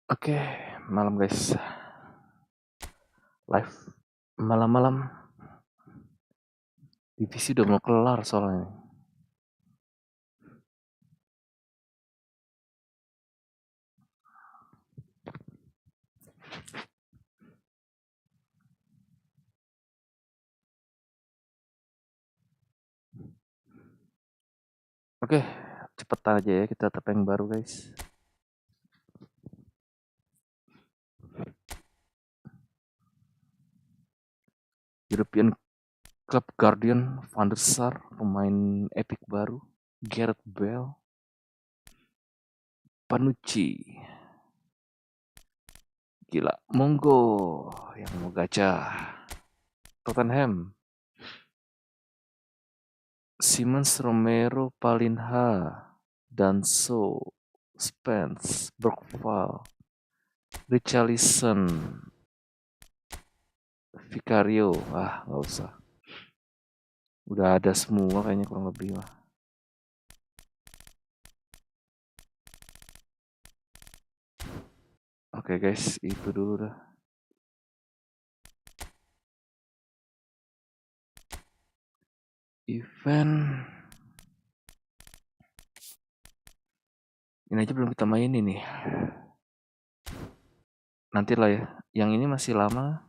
Oke, malam guys. Live malam-malam. Divisi udah mau kelar soalnya. Oke, cepet aja ya kita tepeng baru guys. European Club Guardian Van der Sar, pemain epic baru. Gareth Bale, Panucci. Gila, monggo yang mau gacha. Tottenham, Simmons, Romero, Palinha, Danso, Spence, Bergval, Richarlison, Vicario. Nggak usah. Udah ada semua kayaknya kurang lebih lah. Oke guys, itu dulu dah. Event ini aja belum kita mainin nih. Nantilah ya. Yang ini masih lama.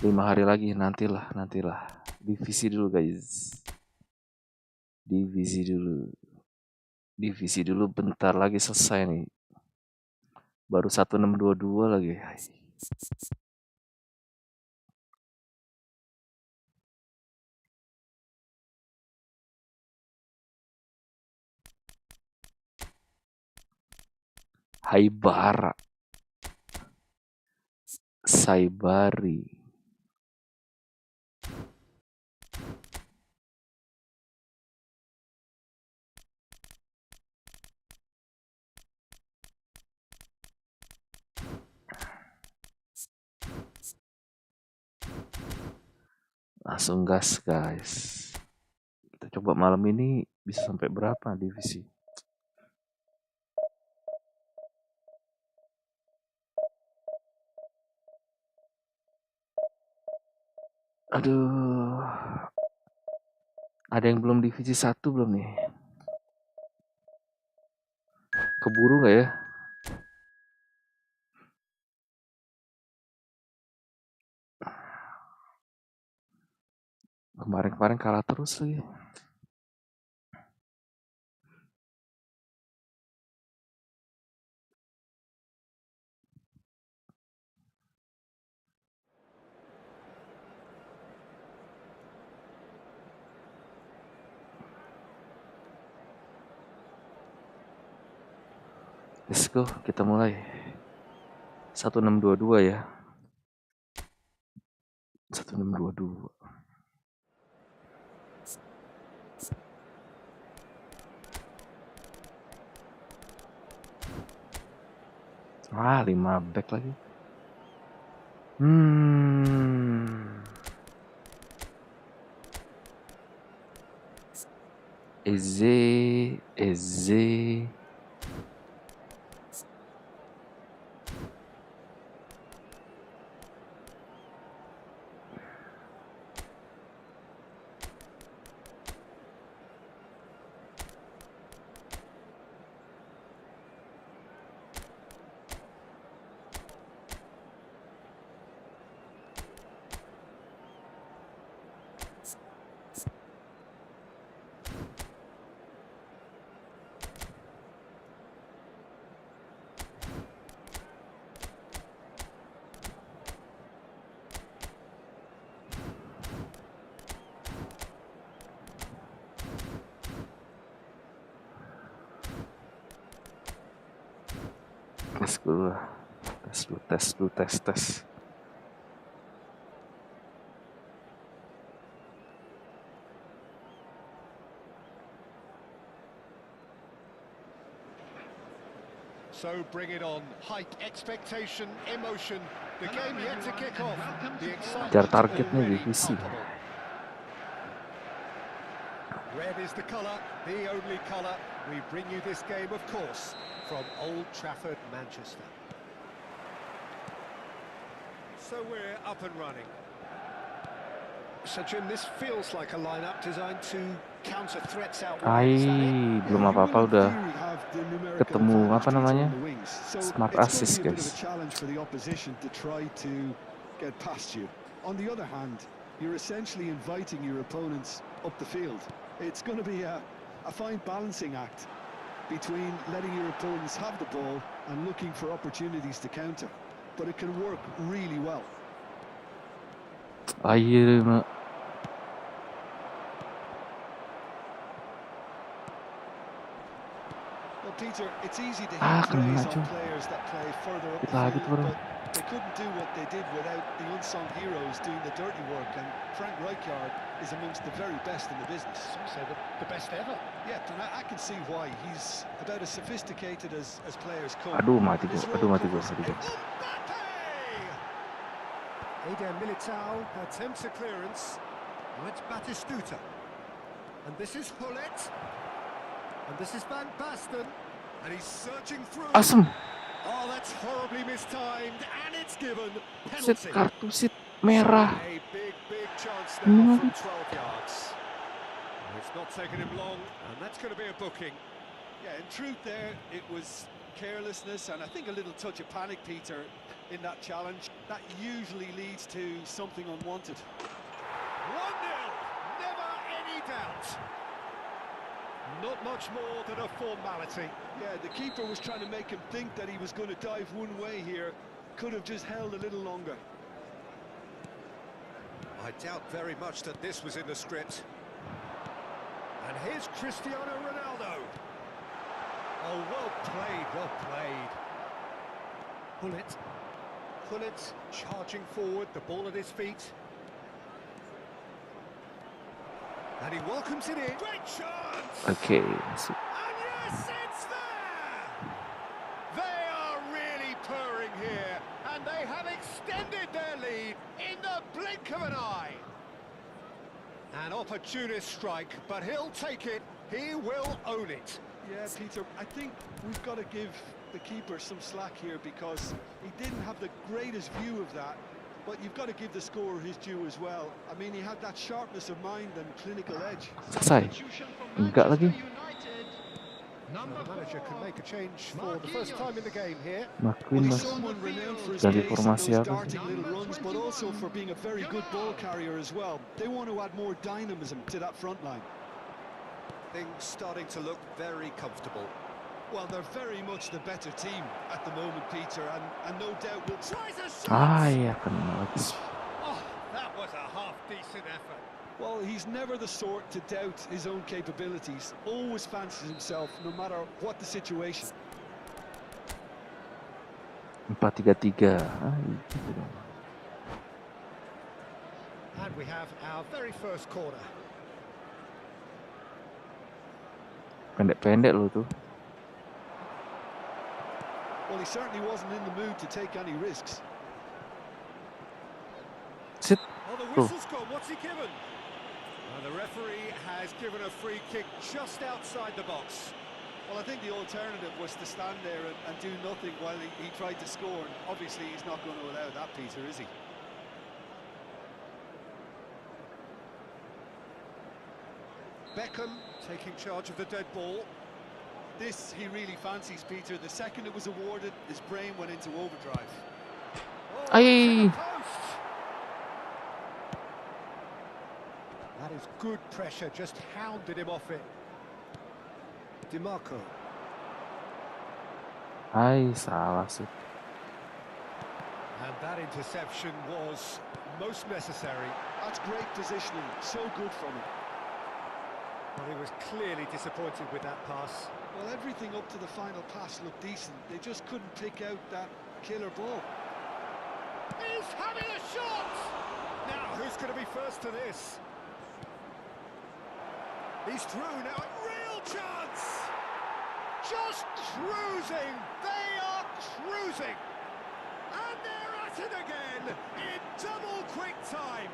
5 hari lagi, nantilah. Divisi dulu guys. Divisi dulu bentar lagi selesai nih. Baru 1622 lagi. Haibara. Saibari. Langsung gas guys. Kita coba malam ini bisa sampai berapa divisi. Aduh. Ada yang belum divisi 1 belum nih? Keburu gak ya? Kemarin kalah terus lagi. Let's go, kita mulai. 1622 ya. 1622. Wah, 5 back lagi. Eze. Let's go lah. Tes. So bring it on. Hype, expectation, emotion. The game yet to kick off. The excitement. Jar targetnya divisi. Red is the colour, the only colour. We bring you this game, of course, from Old Trafford, Manchester. So we're up and running. So Jim, this feels like a lineup designed to counter threats out wide. Belum apa-apa udah ketemu apa namanya? Smart assist, guys. On the other hand, you're essentially inviting your opponents up the field. It's going to be a fine balancing act between letting your opponents have the ball and looking for opportunities to counter. But it can work really well. Air, Well, Peter, it's easy to hear praise on players that play further up the field, but they couldn't do what they did without the unsung heroes doing the dirty work, and Frank Rijkaard is amongst the very best in the business. Some say the best ever. Yeah, and I can see why. He's about as sophisticated as players come. mati gua. Eder Militao attempts a clearance. Now it's Batistuta. And this is Hullet. And this is Van Basten. And he's searching through. Awesome. Oh, that's horribly mistimed, and it's given Sit penalty. kartu sit merah. A big chance now from 12 yards. It's not taken him long, and that's going to be a booking. Yeah, in truth there, it was carelessness and I think a little touch of panic, Peter, in that challenge. That usually leads to something unwanted. 1-0, never any doubt. Not much more than a formality. Yeah, the keeper was trying to make him think that he was going to dive one way here. Could have just held a little longer. I doubt very much that this was in the script. And here's Cristiano Ronaldo. Oh, well played, well played. Hullet charging forward, the ball at his feet. And he welcomes it in. Great chance! Okay. And yes, it's there! They are really purring here, and they have extended their lead in the blink of an eye. An opportunist strike, but he'll take it. He will own it. Yeah, Peter, I think we've got to give the keeper some slack here because he didn't have the greatest view of that. But you've got to give the scorer his due as well. I mean, he had that sharpness of mind and clinical edge. Selesai. Enggak lagi. The manager can make a change for the first time in the game here. Makuin mas. Ganti formasi apa? Little runs, but also for being a very good ball carrier as well. They want to add more dynamism to that front line. Things starting to look very comfortable. Well, they're very much the better team at the moment, Peter, and no doubt will try a shot. Ya kena lagi. Oh, that was a half-decent effort. Well, he's never the sort to doubt his own capabilities. Always fancies himself, no matter what the situation. 4-3-3. And we have our very first corner. Pendek-pendek loh tuh. Well, he certainly wasn't in the mood to take any risks. Sit. Oh, the whistle's gone. What's he given? The referee has given a free kick just outside the box. Well, I think the alternative was to stand there and do nothing while he tried to score. And obviously, he's not going to allow that, Peter, is he? Beckham taking charge of the dead ball. This he really fancies, Peter. The second it was awarded, his brain went into overdrive. Oh, Aye. That is good pressure, just hounded him off it. DiMarco. Salah sih. And that interception was most necessary. That's great positioning, so good from him. Well, he was clearly disappointed with that pass. Well, everything up to the final pass looked decent. They just couldn't pick out that killer ball. He's having a shot! Now, who's going to be first to this? He's through now, a real chance! Just cruising! They are cruising! And they're at it again in double quick time!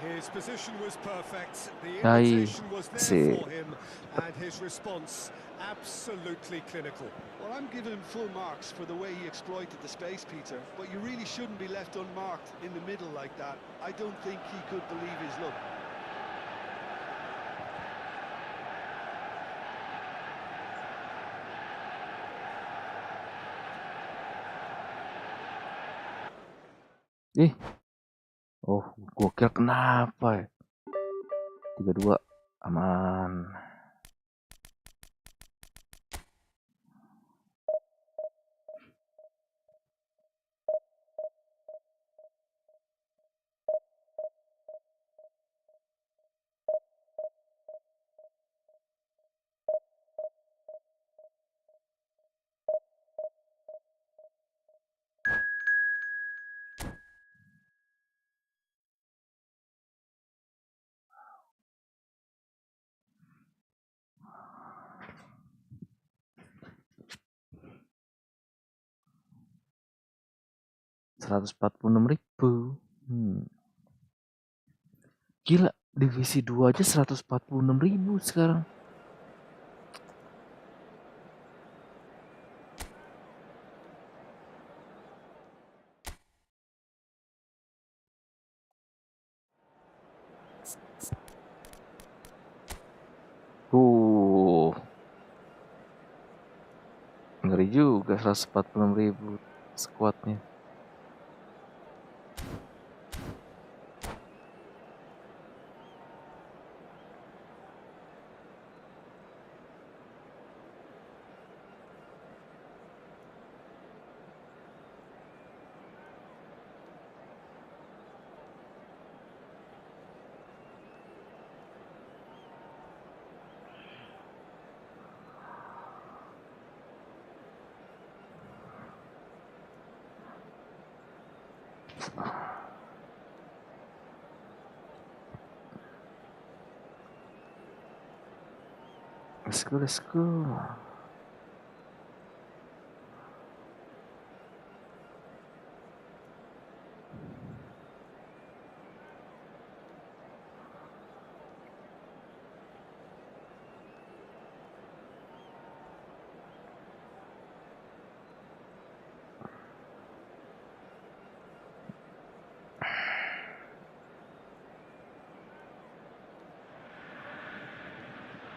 His position was perfect. The Ay, invitation was there si. for him, and his response absolutely clinical. Well, I'm giving him full marks for the way he exploited the space, Peter, but you really shouldn't be left unmarked in the middle like that. I don't think he could believe his luck. Oh, gua kira kenapa ya? 3-2, aman. Rp146.000. Gila, divisi 2 aja 146.000 sekarang. Ngeri juga 146.000 squadnya. Let's go.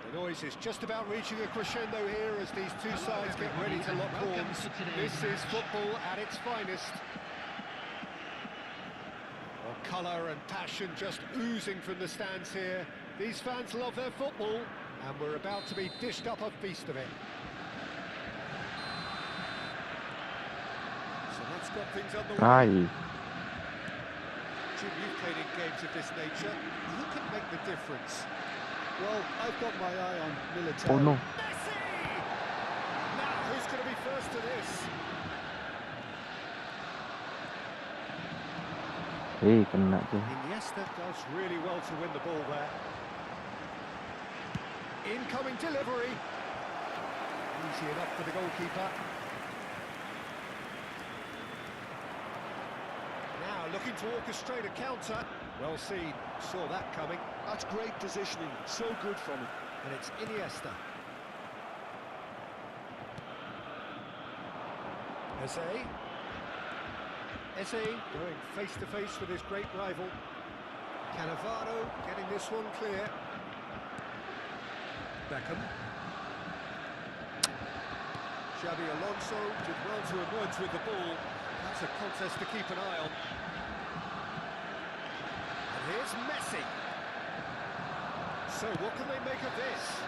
The noise is just about reaching a crescendo here as these two sides get ready to lock horns. This is football at its finest. Well, colour and passion just oozing from the stands here. These fans love their football, and we're about to be dished up a feast of it. So that's got things underway. Jim, you've played in games of this nature. Who can make the difference? Well, I've got my eye on Militao. Oh no. Messi! Now, who's going to be first to this? Kena tuh. Iniesta does really well to win the ball there. Incoming delivery. Easy enough for the goalkeeper. Now looking to orchestrate a counter. Well seen, saw that coming. That's great positioning, so good from him. And it's Iniesta. Eze going face to face with his great rival. Cannavaro getting this one clear. Beckham. Xabi Alonso did well to emerge with the ball. That's a contest to keep an eye on. And here's Messi. So what can they make of this?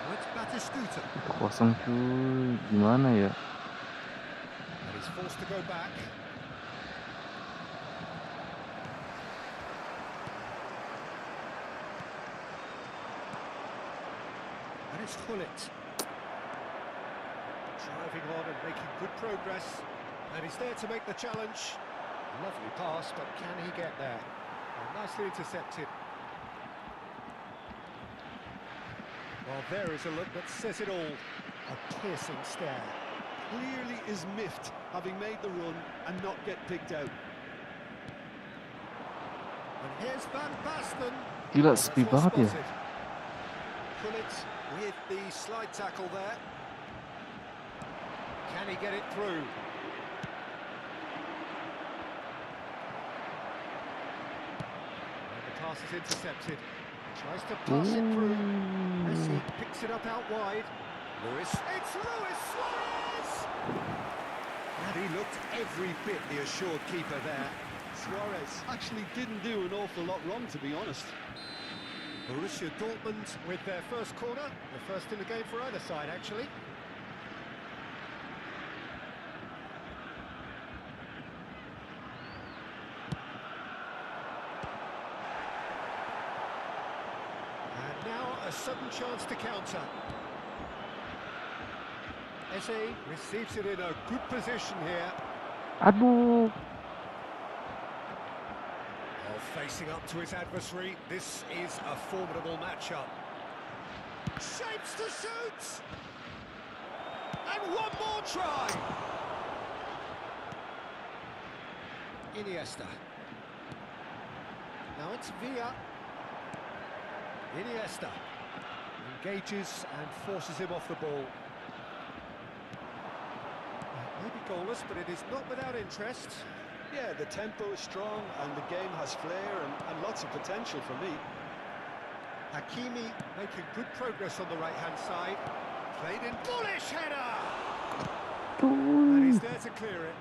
Well, it's Batistuta. Kosong cuy, gimana ya? And he's forced to go back. And it's Gullit. Driving on and making good progress. And he's there to make the challenge. Lovely pass, but can he get there? Well, nicely intercepted. Well, there is a look that says it all. A piercing stare. Clearly is miffed, having made the run and not get picked out. And here's Van Basten. Gila, sepi Well banget ya. spotted. Pull it with the slide tackle there. Can he get it through? And the pass is intercepted. Tries to pass it through. Messi picks it up out wide. Lewis. It's Luis Suarez! And he looked every bit the assured keeper there. Suarez actually didn't do an awful lot wrong, to be honest. Borussia Dortmund with their first corner. The first in the game for either side, actually. And now a sudden chance to counter. Eze receives it in a good position here. Aduh. Facing up to his adversary, this is a formidable matchup. Shapes to shoot! And one more try! Iniesta. Now it's Villa. Iniesta engages and forces him off the ball. Maybe goalless, but it is not without interest. Yeah, the tempo is strong and the game has flair and lots of potential for me. Hakimi making good progress on the right-hand side. Played in bullish header! And he's there to clear it.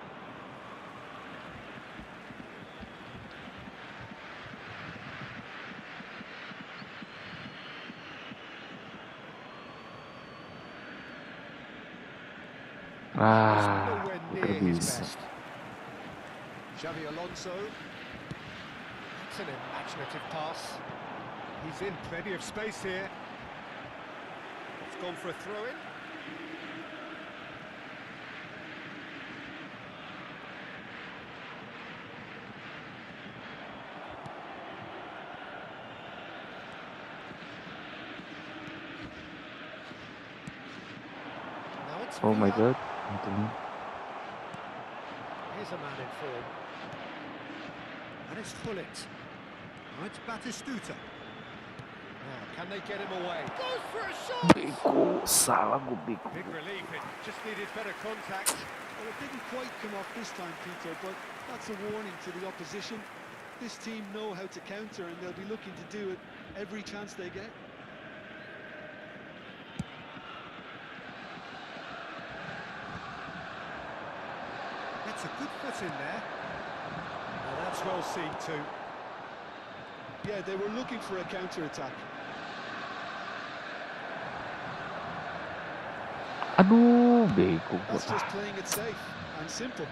Ah, Nowhere near his bisa. best. Xavi Alonso. That's an imaginative pass. He's in plenty of space here. It's gone for a throw-in. Now it's Oh my Villa. god. Anthony. Here's a man in form. And it's Hullet. Now it's Batistuta. Now, can they get him away? Goes for a shot! Beko, salah gue beko. Big relief, it just needed better contact. Well, it didn't quite come off this time, Peter, but that's a warning to the opposition. This team know how to counter and they'll be looking to do it every chance they get. That's a good foot in there. Well, that's well seen too. Yeah, they were looking for a counter-attack. Aduh, beko gue. That's just playing it safe and simple.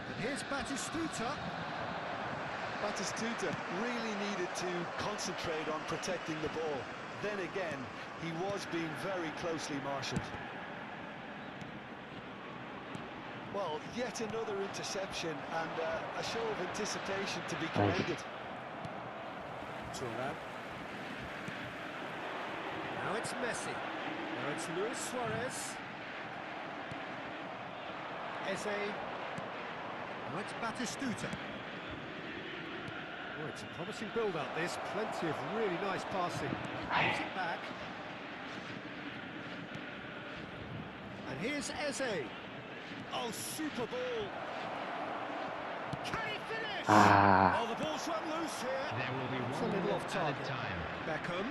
And here's Batistuta. Batistuta really needed to concentrate on protecting the ball. Then again, he was being very closely marshalled. Well, yet another interception and a show of anticipation to be commended. Thuram. Now it's Messi. Now it's Luis Suarez. Eze. Now it's Batistuta. Oh, it's a promising build-up, this. Plenty of really nice passing. Gives it back. And here's Eze. Oh, super ball. Can he finish? Ah, Oh, the ball's run loose here. There will be It's a one little minute off at target. a time. Beckham.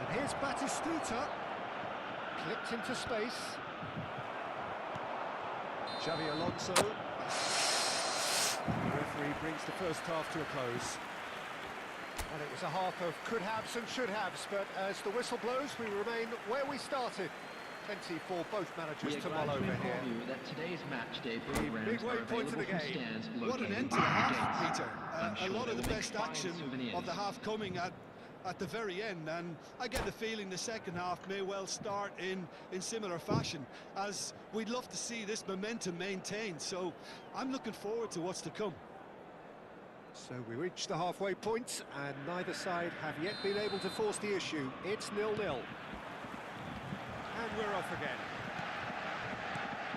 And here's Batistuta. Clipped into space. Xavi Alonso. The referee brings the first half to a close. And it was a half of could-haves and should-haves, but as the whistle blows, we remain where we started. Plenty for both managers to mull over here. That today's match day The programs big are waypoint of the available from game. stands What an located end to the at half, gates. Peter. I'm A sure lot they of the will make best fine action souvenirs. of the half coming at the very end, and I get the feeling the second half may well start in similar fashion, as we'd love to see this momentum maintained, so I'm looking forward to what's to come. So we reach the halfway point, and neither side have yet been able to force the issue. It's 0-0. And we're off again.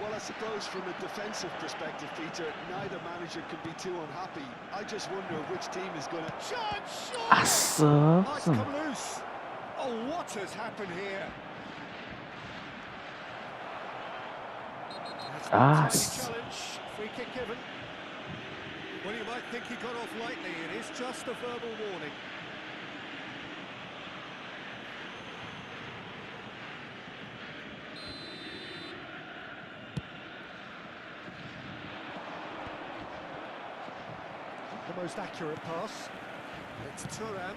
Well, I suppose from a defensive perspective, Peter, neither manager can be too unhappy. I just wonder which team is going to... Chance, Asem. Nice come loose. Oh, what has happened here? That's one tiny challenge. Free kick given. Well, you might think he got off lightly. It is just a verbal warning. The most accurate pass. It's Thuram.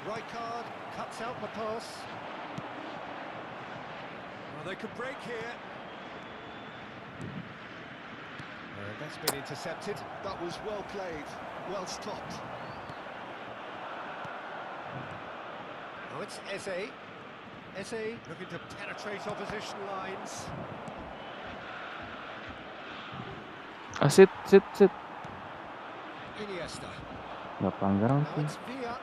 Rijkaard cuts out the pass. Well, they could break here. That's been intercepted. That was well played, well stopped. Oh, it's Eze. Eze looking to penetrate opposition lines. Sit. Iniesta. Nggak pelanggaran Now sih. it's Villa.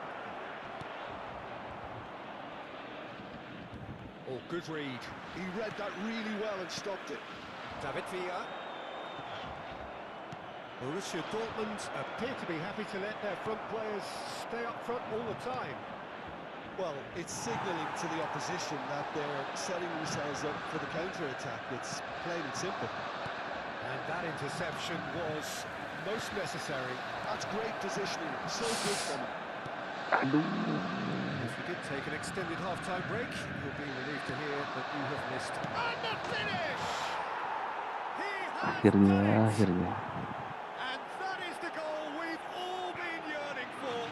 Oh, good read. He read that really well and stopped it. David Villa. Borussia Dortmund appear to be happy to let their front players stay up front all the time. Well, it's signalling to the opposition that they're setting themselves up for the counter-attack. It's plain and simple. And that interception was most necessary. That's great positioning, so good from him. Aduh. If we did take an extended half-time break, you'll be relieved to hear that you have missed. And the finish! He has done it! Akhirnya. And that is the goal we've all been yearning for.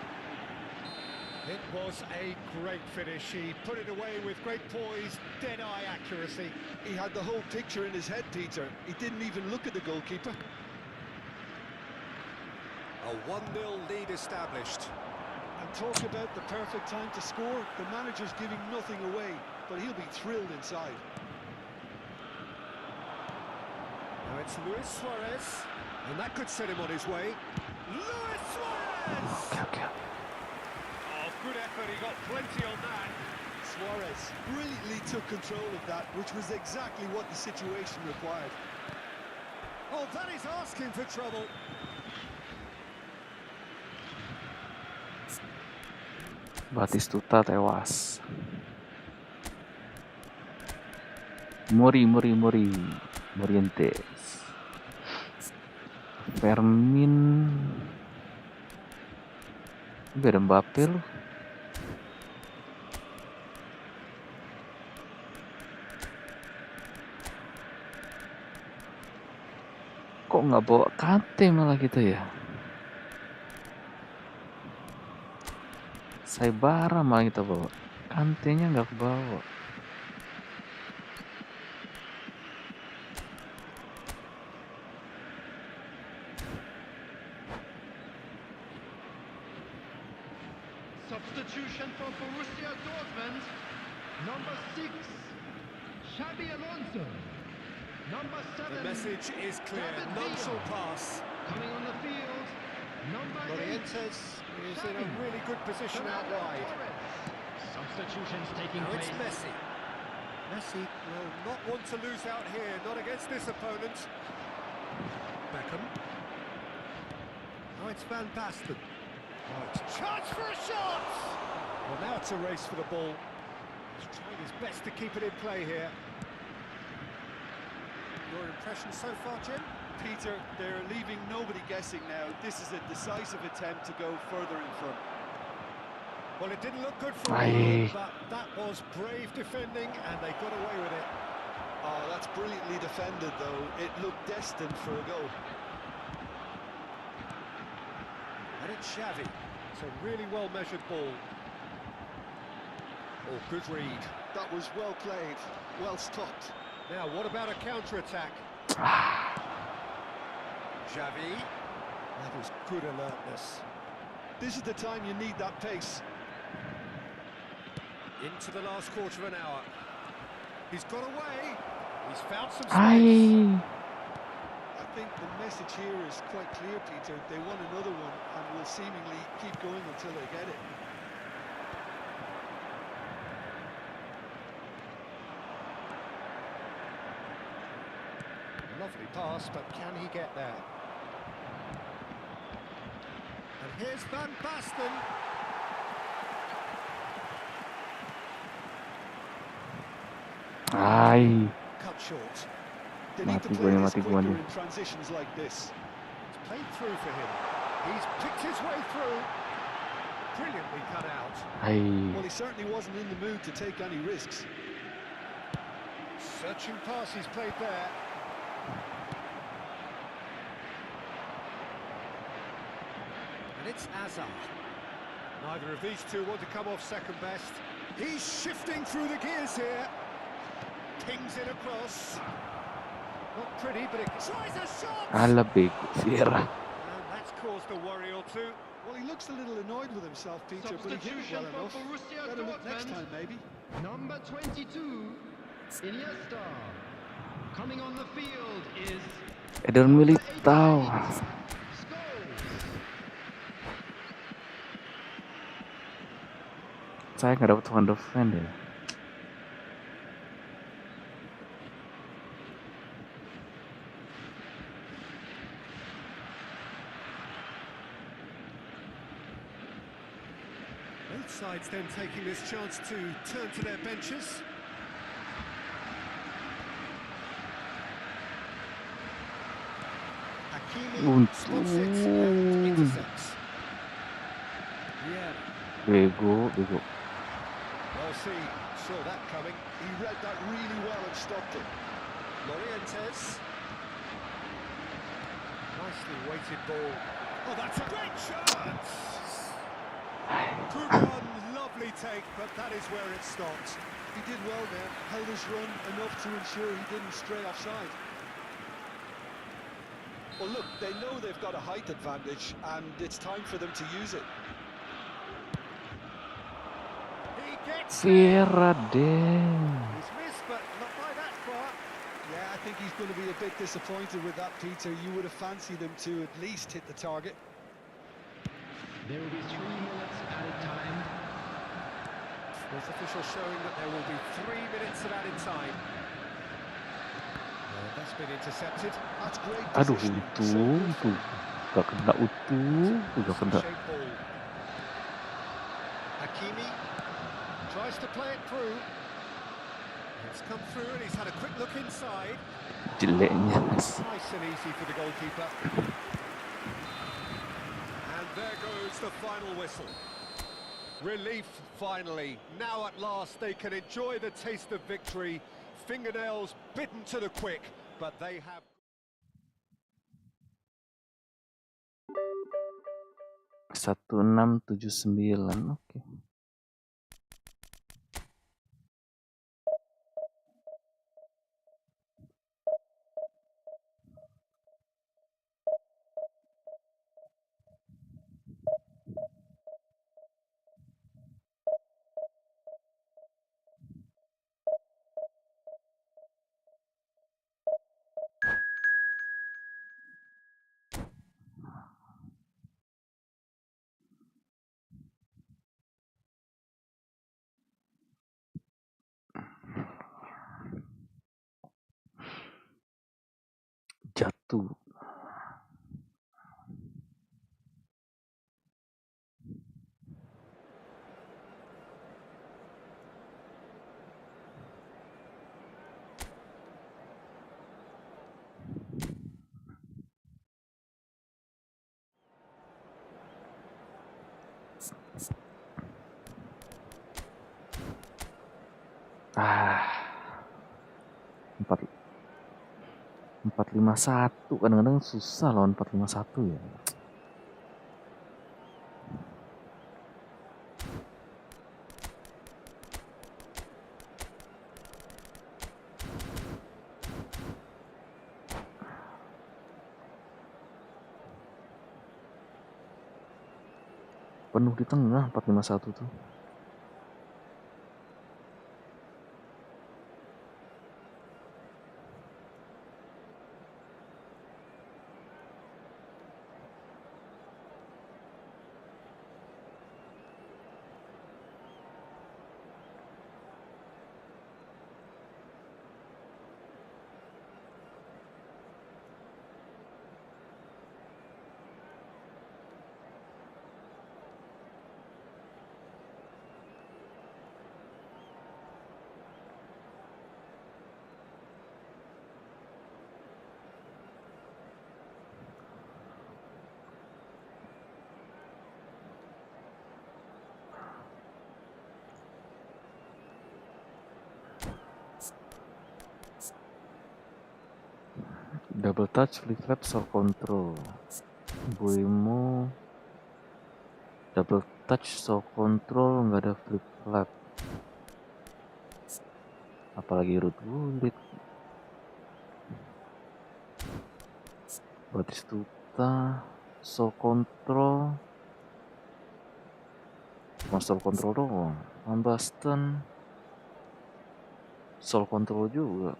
It was a great finish. He put it away with great poise, dead-eye accuracy. He had the whole picture in his head, Peter. He didn't even look at the goalkeeper. A 1-0 lead established. And talk about the perfect time to score. The manager's giving nothing away, but he'll be thrilled inside. Now it's Luis Suarez, and that could set him on his way. Luis Suarez! Okay. Oh, good effort, he got plenty on that. Suarez brilliantly took control of that, which was exactly what the situation required. Oh, that is asking for trouble. Batistuta tewas. Morientes. Fermin. Beda Mbappe lu. Kok nggak bawa Kante malah kita ya? Saibara malah kita bawa. Kantenya nggak kebawa. Substitution for Borussia Dortmund, number 6, Xabi Alonso. Number 7. The message is clear. None shall pass. Coming on the field, number 8. Morientes is in a really good position out wide. Substitutions taking Now place. it's Messi. Messi will not want to lose out here, not against this opponent. Beckham. Oh, it's Van Basten. Oh, it's a chance for a shot! Well, now it's a race for the ball. He's trying his best to keep it in play here. Your impression so far, Jim? Peter, they're leaving nobody guessing now. This is a decisive attempt to go further in front. Well, it didn't look good for Aye. him, but that was brave defending, and they got away with it. Oh, that's brilliantly defended, though. It looked destined for a goal. And it's Xavi. It's a really well-measured ball. Oh, good read. That was well played, well stopped. Now, what about a counter-attack? Xavi. That was good alertness. This is the time you need that pace. Into the last quarter of an hour. He's got away. He's found some space. Ay. I think the message here is quite clear, Peter. They want another one and will seemingly keep going until they get it. Lovely pass, but can he get there? And here's Van Basten. Ay, Cut short. They need to mati play gue nih, this mati gue quicker nih. in transitions like this. It's played through for him. He's picked his way through. Brilliantly cut out. Ay, Well, he certainly wasn't in the mood to take any risks. Searching pass he's played there. And it's Azar. Neither of these two want to come off second best. He's shifting through the gears here. Pings it across. Not pretty, but it tries a shot. ala bego, Vieira. And that's caused a worry or two. Well, he looks a little annoyed with himself, Peter, but he hit it well Substitution for enough. Borussia Better look next Dortmund. time, maybe. Number 22, Iniesta. Coming on the field is Eder Militao. Scholes. Saya nggak dapat Van de Ven deh. Both sides then taking this chance to turn to their benches. Hakimi spots it and intercepts. Yeah, Bego. well seen, saw that coming. He read that really well and stopped it. Morientes. Nicely weighted ball. Oh, that's a great shot! Good run, lovely take, but that is where it stopped. He did well there, held his run enough to ensure he didn't stray offside. Well, look, they know they've got a height advantage, and it's time for them to use it. He gets Vieira deh. He's missed, but not by that far. Yeah, I think he's going to be a bit disappointed with that, Peter. You would have fancied him to at least hit the target. There will be 3 minutes added time. With officials showing that there will be 3 minutes of added time. That's been intercepted. That's great Aduh, positioning. itu So good for him. gak kena gak kena. Shape ball. Hakimi tries to play it through. It's come through and he's had a quick look inside. Jeleknya. Nice and easy for the goalkeeper. And there goes the final whistle. Relief finally. Now at last they can enjoy the taste of victory. Fingernails bitten to the quick, but they have... 1679, oke. Jatuh. Ah, 451 kadang-kadang susah lawan 451 ya. Penuh di tengah 451 tuh. Double touch, flip flap, soul control. Buimu double touch, soul control, nggak ada flip flap. Apalagi root bullet. Batistuta, soul control. Soul control doang. Ambaston, soul control juga.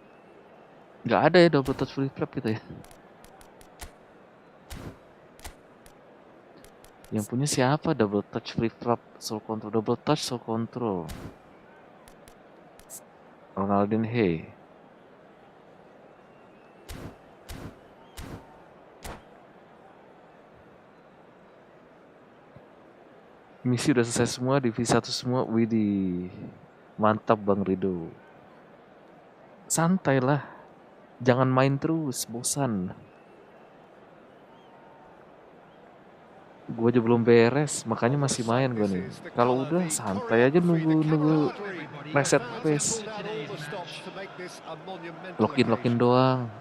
Nggak ada ya double touch flip flap kita ya. Yang punya siapa double touch flip flap soul control? Double touch soul control. Ronaldinho. Hey. Misi udah selesai semua, divisi 1 semua. Widih. Mantap Bang Rido. Santai lah. Jangan main terus, bosan. Gue aja belum beres, makanya masih main gue nih. Kalau udah santai aja nunggu reset face. Login doang.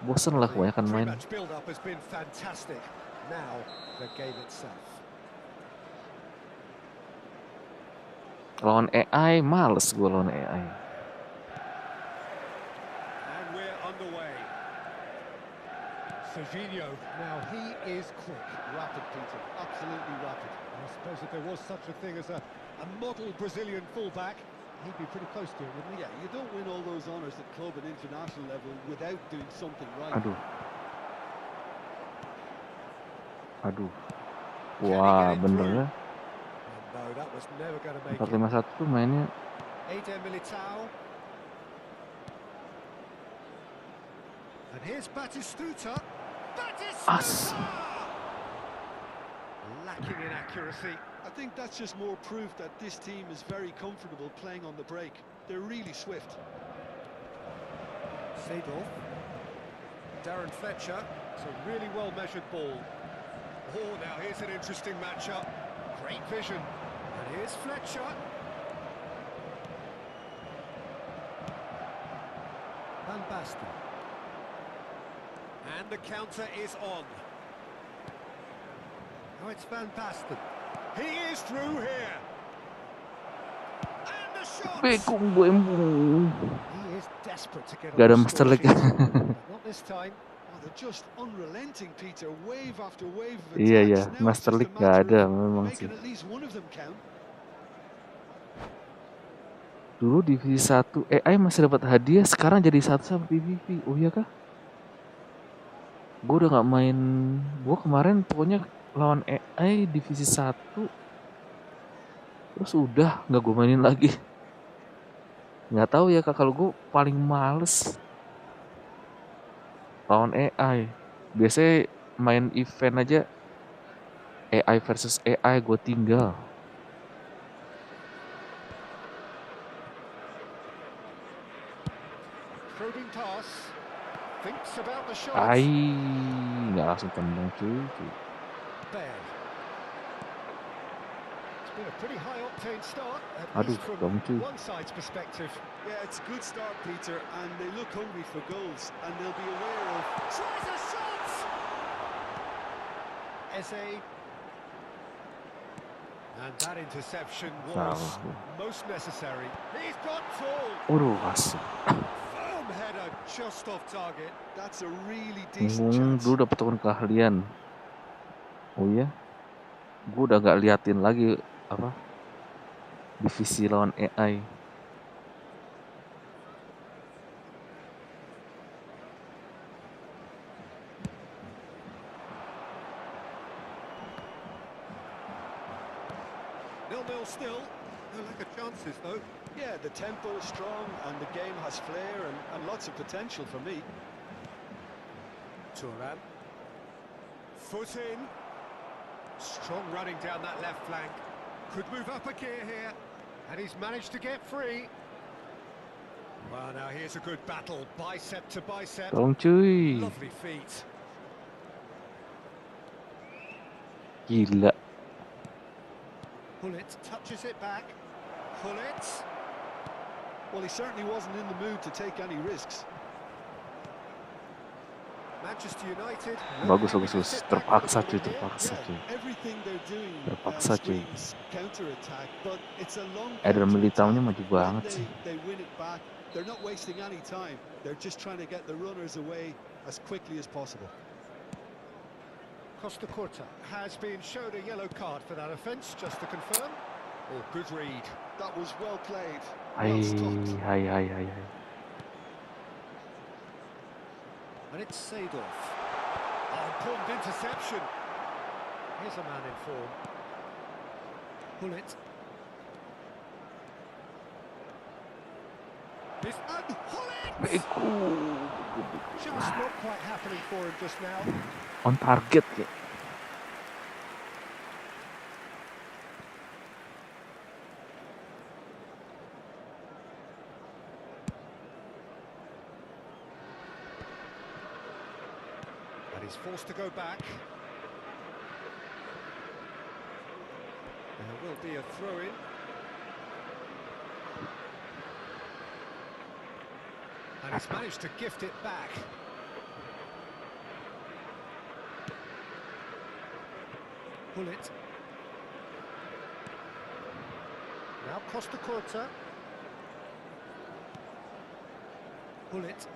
Bosen lah kebanyakan main. Lawan AI, males gue lawan AI. Serginho, now he is quick. Rapid, Peter, absolutely rapid. I suppose if there was such a thing as a model Brazilian fullback, he'd be pretty close to it, wouldn't he? Yeah, you don't win all those honours at club and international level without doing something right. Aduh. Wah, bener ya. No, that was never going to make 4-5-1 mainnya. And here's Batistuta. As. Lacking in accuracy. I think that's just more proof that this team is very comfortable playing on the break. They're really swift. Seedorf. Darren Fletcher. It's a really well-measured ball. Oh, now here's an interesting matchup. Great vision. And here's Fletcher. Van Basten. And the counter is on. Now it's Van Basten. He is through here. And the shot. Bekung buemu. He is desperate to get Gak ada on the master score league. sheet. Not this time. Oh, they're just unrelenting, Peter. Wave after wave of attacks. Iya ya, Now master it's league just a gak matter ada of memang sih. making at least one of them count. Dulu divisi 1 AI masih dapat hadiah, sekarang jadi 1 sama PVP. Oh iya kah? Gue udah gak main. Gue kemarin pokoknya lawan AI divisi 1. Terus udah gak gue mainin lagi. Gak tahu ya kak, kalau gue paling males lawan AI. Biasanya main event aja AI versus AI gue tinggal. Probing pass. Thinks about the shot. Nggak langsung tendang cuy. Baird. It's been a pretty high octane start, at Aduh, least from dong cuy. one side's perspective. Yeah, it's a good start, Peter, and they look hungry for goals, and they'll be aware of... Tries a shot! Eze. And that interception was most necessary. He's got tall. Asik. Firm header just off target. That's a really decent chance. Dulu dapet tahun keahlian. Oh iya? Gue udah gak liatin lagi apa divisi lawan AI. Nil-nil still. No lack of chances though. Yeah, the tempo is strong, and the game has flair and lots of potential for me. Turan. Foot in. Strong running down that left flank. Could move up a gear here. And he's managed to get free. Well, now here's a good battle. Bicep to bicep. Tolong cuy. Lovely feet. Gila. Pullet touches it back. Pullet. Well, he certainly wasn't in the mood to take any risks. Manchester United. Bagus. Terpaksa cuy. Everything they're doing Terpaksa cuy. screams counter-attack, but it's a long Eder Militao-nya maju counter-attack. banget When sih. they win it back, they're not wasting any time. They're just trying to get the runners away as quickly as possible. Costa Curta has been shown a yellow card for that offence, just to confirm. Oh, good read. That was well played. Hai. Well stopped. And it's Seedorf. Oh, important interception. Here's a man in form. Bullet. Just not quite happening for him just now. On target ya. And he's forced to go back. There will be a throw-in. And he's managed to gift it back. Bullet. Now Costa Curta. Bullet.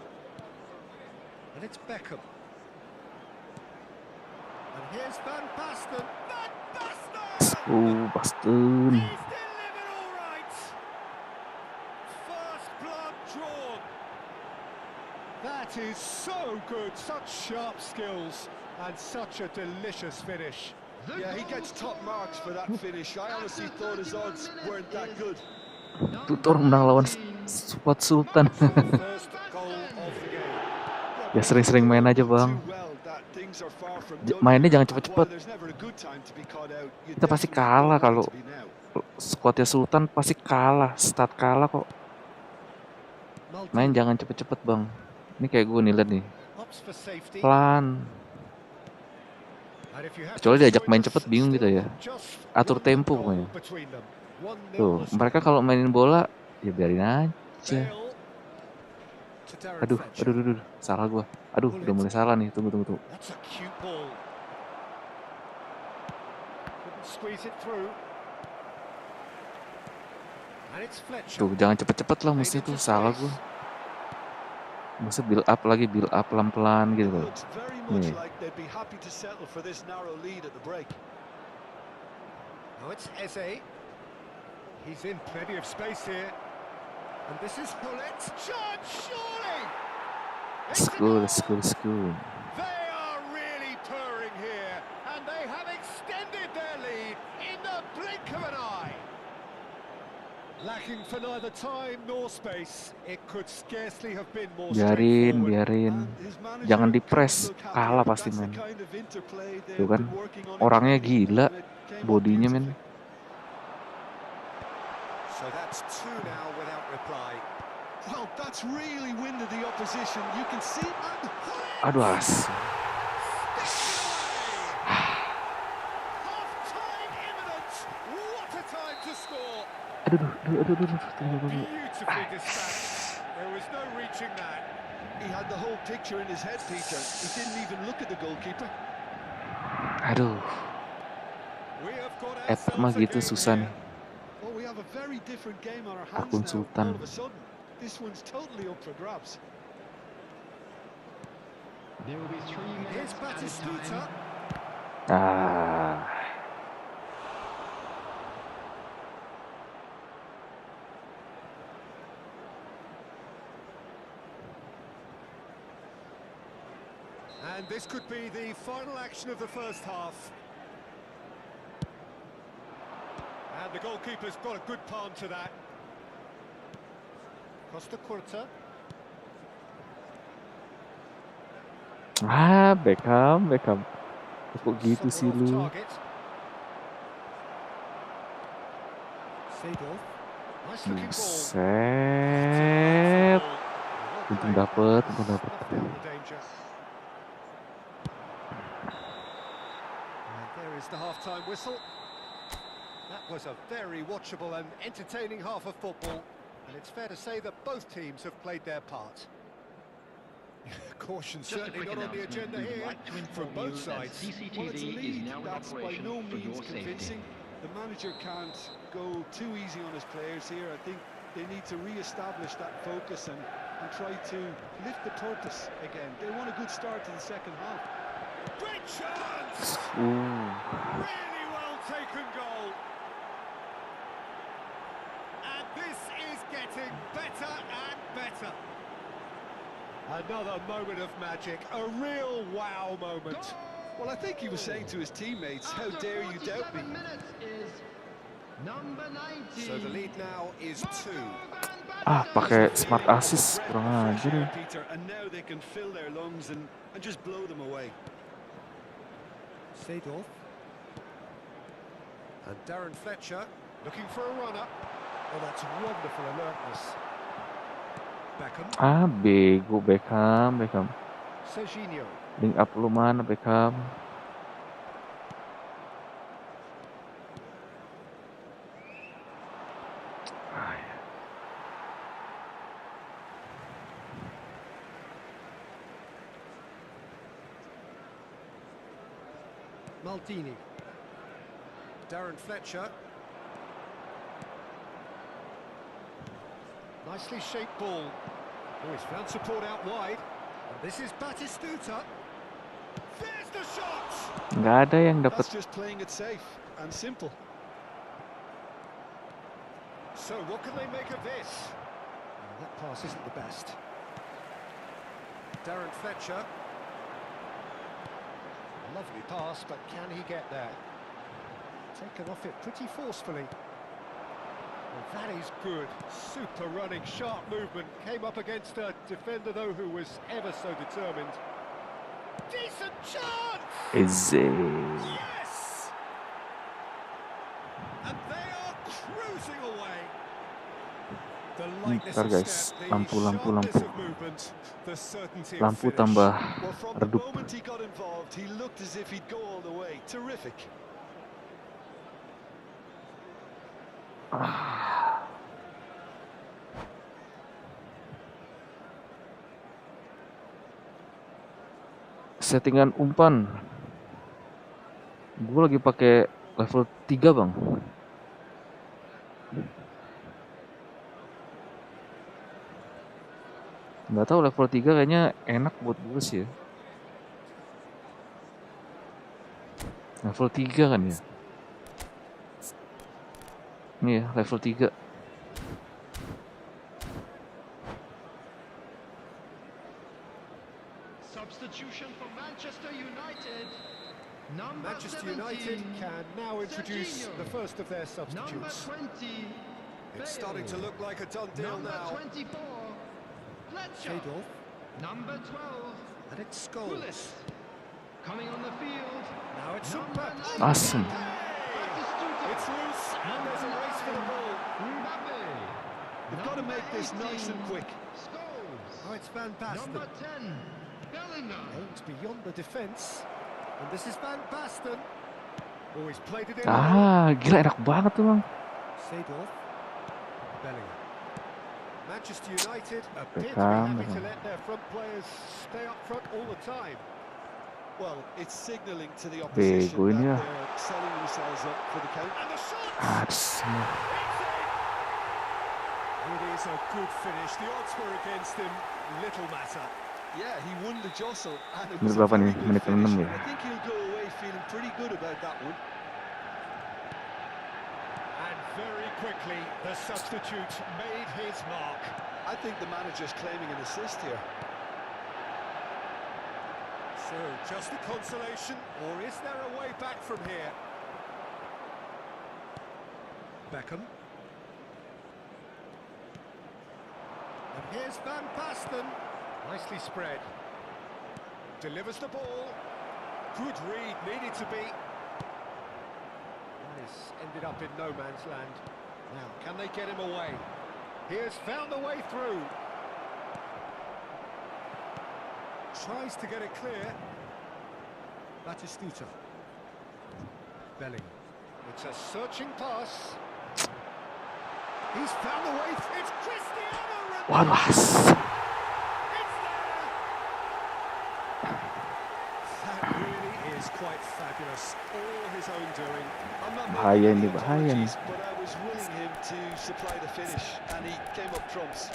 And it's Beckham. And here's Van Basten. Van Basten! Basten. He's delivered all right. First blood drawn. That is so good. Such sharp skills and such a delicious finish. Yeah, he gets top marks for that finish. I honestly thought his odds weren't that good. Tutor menang lawan Squad Sultan. First goal of the game. Ya sering-sering main aja bang. Mainnya jangan cepet-cepet. Kita pasti kalah kalau squadnya Sultan, pasti kalah. Start kalah kok. Main jangan cepet-cepet bang. Ini kayak gue nih, liat nih. Pelan. Kecuali diajak main cepet bingung gitu ya. Atur tempo pokoknya. Tuh, mereka kalau mainin bola ya biarin aja. Aduh, salah gua. Aduh, udah mulai salah nih. Tunggu. Tuh, jangan cepet-cepet lah, mesti tuh salah gua. Mesti build up pelan-pelan gitu loh. Nih. He's in plenty of space here. And this is Bullet's chance, surely! Let's go. They are really purring here, and they have extended their lead in the blink of an eye. Lacking for neither time nor space, it could scarcely have been more straightforward. Biarin. Jangan dipres, kalah pasti men. Tuh kan, orangnya gila, bodinya men. So that's two now without reply. Well, that's really winded the opposition. You can see. Aduh as. Half-time imminent. What a time to score. Aduh. Beautifully dispatched. There was no reaching that. He had the whole picture in his head, Peter. He didn't even look at the goalkeeper. Aduh. Epak mah gitu susah nih. Well, we have a very different game on our hands Akun now. Sultan. All of a sudden, this one's totally up for grabs. There will be 3 minutes Here's added Batistuta. time. And this could be the final action of the first half. And the goalkeeper's got a good palm to that. Costa Curta. Beckham. Kok gitu sih lu? Buset. Untung dapet. There is the half-time whistle. That was a very watchable and entertaining half of football, and it's fair to say that both teams have played their part. Caution Just a certainly quick not on the announcement. agenda We'd here like to from inform both you that sides. Well, it's a CCTV is lead now in that's by operation no for means your safety. convincing. The manager can't go too easy on his players here. I think they need to re-establish that focus and try to lift the purpose again. They want a good start to the second half. Great chance! Ooh. Really well taken goal. And this is getting better and better. Another moment of magic, a real wow moment. Well, I think he was saying to his teammates, how dare you doubt me? So the lead now is 2. Ah, pakai smart Feeling of a assist, breath kurang of fresh ajar air, ya. Peter, and now they can fill their lungs and just blow them away. Seedorf. And Darren Fletcher looking for a runner. Oh, that's wonderful alertness. Beckham. Ah, bego Beckham. Serginho. Link up lu mana Beckham? Ah, ya. Maldini. Darren Fletcher. Nicely shaped ball. Oh, he's found support out wide. And this is Batistuta. There's the shot! Nggak ada yang dapat. That's just playing it safe and simple. So what can they make of this? Well, that pass isn't the best. Darren Fletcher. Lovely pass, but can he get there? Taken off it pretty forcefully. Well, that is good. Super running, sharp movement. Came up against a defender, though, who was ever so determined. Decent chance! Yes! And they are cruising away. The lightness Bentar of guys, step, the lampu. sharpness of movement, the certainty of Lampu finish. tambah Well, from the redup. moment he got involved, he looked as if he'd go all the way. Terrific. Settingan umpan. Gue lagi pakai level 3 bang. Nggak tahu level 3 kayaknya enak buat gue sih ya. Level 3 kan ya. Ini ya level 3. Substitution for Manchester United. Manchester United can now introduce the first of their substitutes. Number 20. It's starting to look like a done deal Number now. 24. Fletcher. Seedorf. Number 12. And it's Scholes. Willis. Coming on the field. Now it's Number Mbappe. 9. Awesome. It's loose and there's a race for the ball. Mbappe. They've got to make this nice and quick. Scholes. Oh, it's Van Basten. Number 10. Bellingham. Aims beyond the defence. And this is Van Basten. Oh, he's played it in. Ah, gila enak banget tuh bang. Seedorf. Bellingham. Manchester United appear to be Beckham. happy to let their front players stay up front all the time. Well, it's signalling to the opposition Bego ini that ya. they're setting themselves up for the count. And the shot! Aduh. It is a good finish. The odds were against him. Little matter. Yeah, he won the jostle, and it Menit was a berapa very nih? good Menit finish. ke-6 And ya. I think he'll go away feeling pretty good about that one. And very quickly, the substitute made his mark. I think the manager's claiming an assist here. So, just a consolation, or is there a way back from here? Beckham. And here's Van Basten. Nicely spread. Delivers the ball. Good read, needed to be. This ended up in no man's land. Now, can they get him away? He has found a way through. Tries to get it clear. Batistuta. Bellingham. It's a searching pass. He's found a way through. It's Cristiano Ronaldo. Waduh. It's there. was all his own doing. I'm not Bahaya making ini, any bahaya nih. Apologies, but I was willing him to supply the finish, and he came up trumps.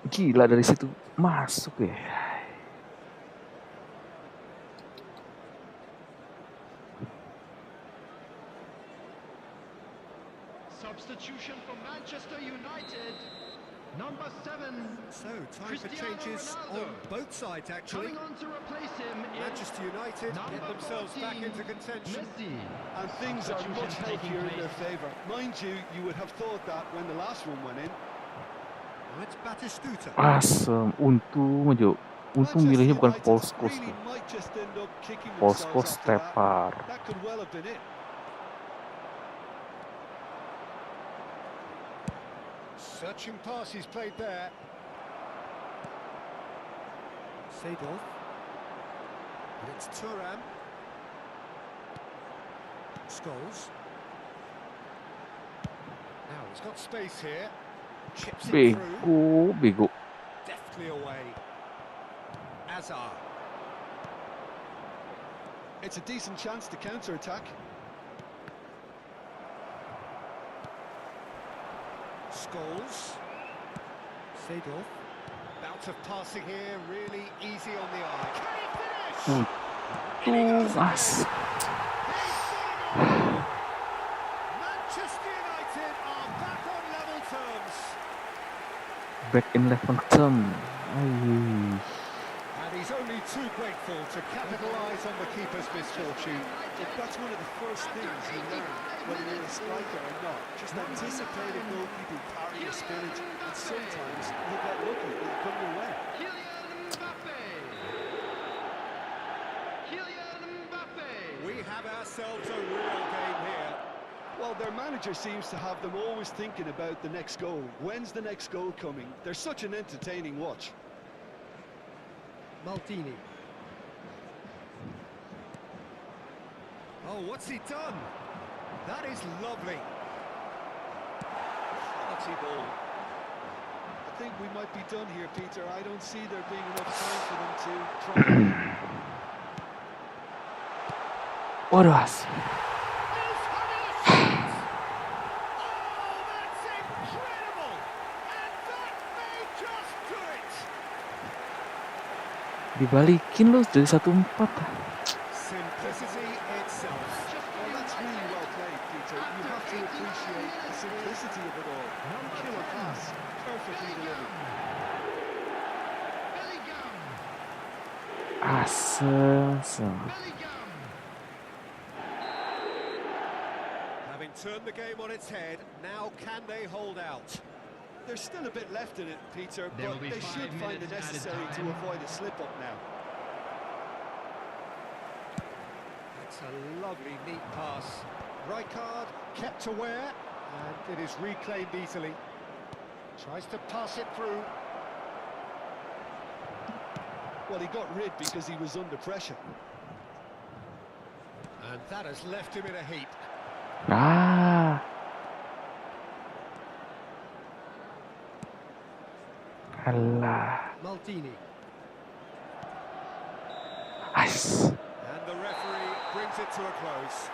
Gila dari situ masuk ya. Substitution for Manchester United. Number 7. So, time for Cristiano changes Ronaldo. on both sides, actually. Coming on to replace him is Manchester United get number themselves 14, back into contention. Messi. And things are Substitution much taking healthier in their place. favour. Mind you, you would have thought that when the last one went in. Now it's Batistuta. Asem, untung aja. Untung Manchester milihnya bukan United Polskos really tuh. might just end up kicking Polskos themselves after that. Tepar. That could well have been it. Searching pass he's played there. Seedorf. And it's Thuram. Scholes. Now he's got space here. Chips it through. Bego. Deftly away. Azar. It's a decent chance to counter-attack. Scholes. Seedorf. Bout of passing here, really easy on the eye. Can he finish? Mas. Manchester United are back on level terms. Back in level term. Ayy. And he's only too grateful to capitalise on the keeper's misfortune. Look, that's one of the first things you learn, whether you're a striker or not. Just anticipate a goalkeeper parry or spinach, and sometimes you'll get lucky, it'll come your way. Kylian Mbappe. Kylian Mbappe. We have ourselves a real game here. Well, their manager seems to have them always thinking about the next goal. When's the next goal coming? They're such an entertaining watch. Maldini. Oh, what's he done? That is lovely. Quality ball. I think we might be done here, Peter. I don't see there being enough time for them to try. Waduh, As. Dibalikin loh dari 1-4. Simplicity itself. Well, that's really well played, Peter. You have to appreciate the simplicity of it all. Killer pass, perfectly delivered. Asem. Having turned the game on its head, now can they hold out? There's still a bit left in it, Peter, There but will be they 5 should find the minutes necessary added to time. avoid a slip-up now. It's a lovely, neat pass. Rijkaard kept aware, and it is reclaimed easily. Tries to pass it through. Well, he got rid because he was under pressure. And that has left him in a heap. Ah. Alah. Maldini. Ais. And the referee brings it to a close.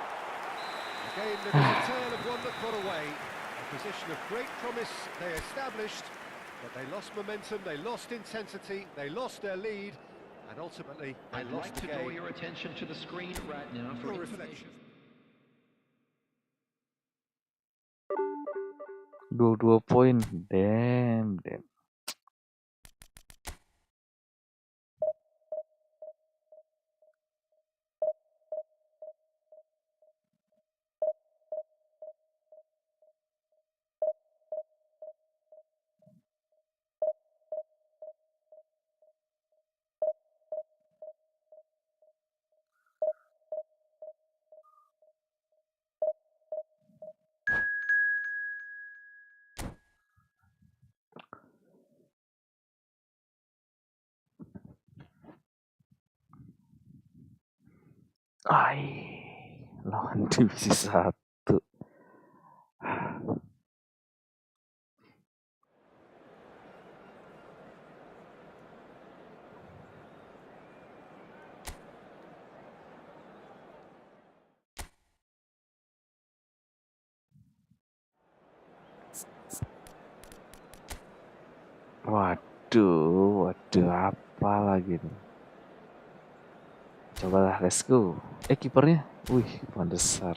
Again, there was a tale of one that got away. A position of great promise they established, but they lost momentum, they lost intensity, they lost their lead, and ultimately they I'd lost like the to draw game. your attention to the screen right now for Your information. reflection. 22 poin. Damn. Ai, lawan divisi 1. Waduh, apa lagi nih? Cobalah, let's go. Kipernya, wih, Van der Sar.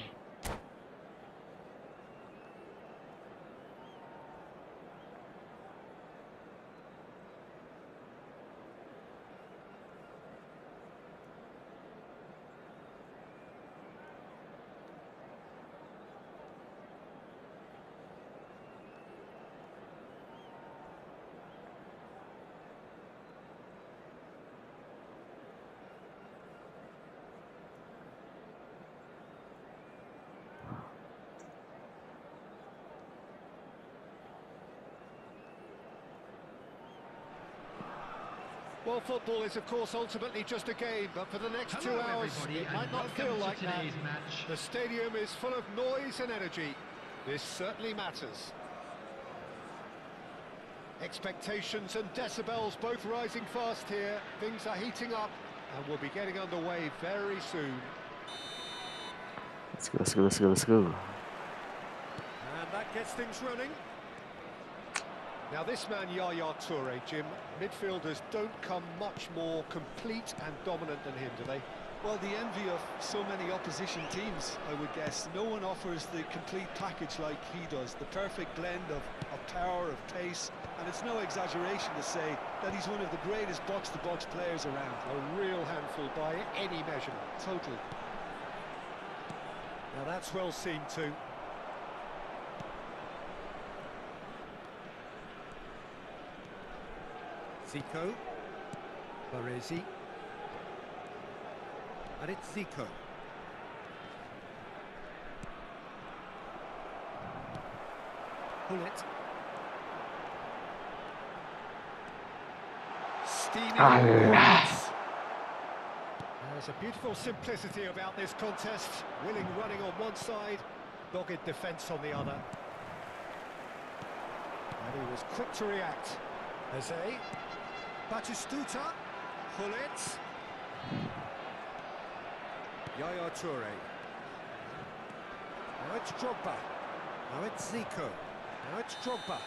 Well, football is, of course, ultimately just a game, but for the next 2 hours, it might not feel like that. The stadium is full of noise and energy. This certainly matters. Expectations and decibels both rising fast here. Things are heating up, and we'll be getting underway very soon. Let's go. And that gets things running. Now this man, Yaya Toure, Jim, midfielders don't come much more complete and dominant than him, do they? Well, the envy of so many opposition teams, I would guess. No one offers the complete package like he does, the perfect blend of power, of pace, and it's no exaggeration to say that he's one of the greatest box-to-box players around. A real handful by any measurement. Totally. Now that's well seen too. Zico, Baresi, and it's Zico. Pull it. Steamy. There's a beautiful simplicity about this contest. Willing running on one side, dogged defence on the other. And he was quick to react. Jose. Batistuta, pull it. Yaya Toure. Now it's Drogba. Now it's Zico. Now it's Drogba.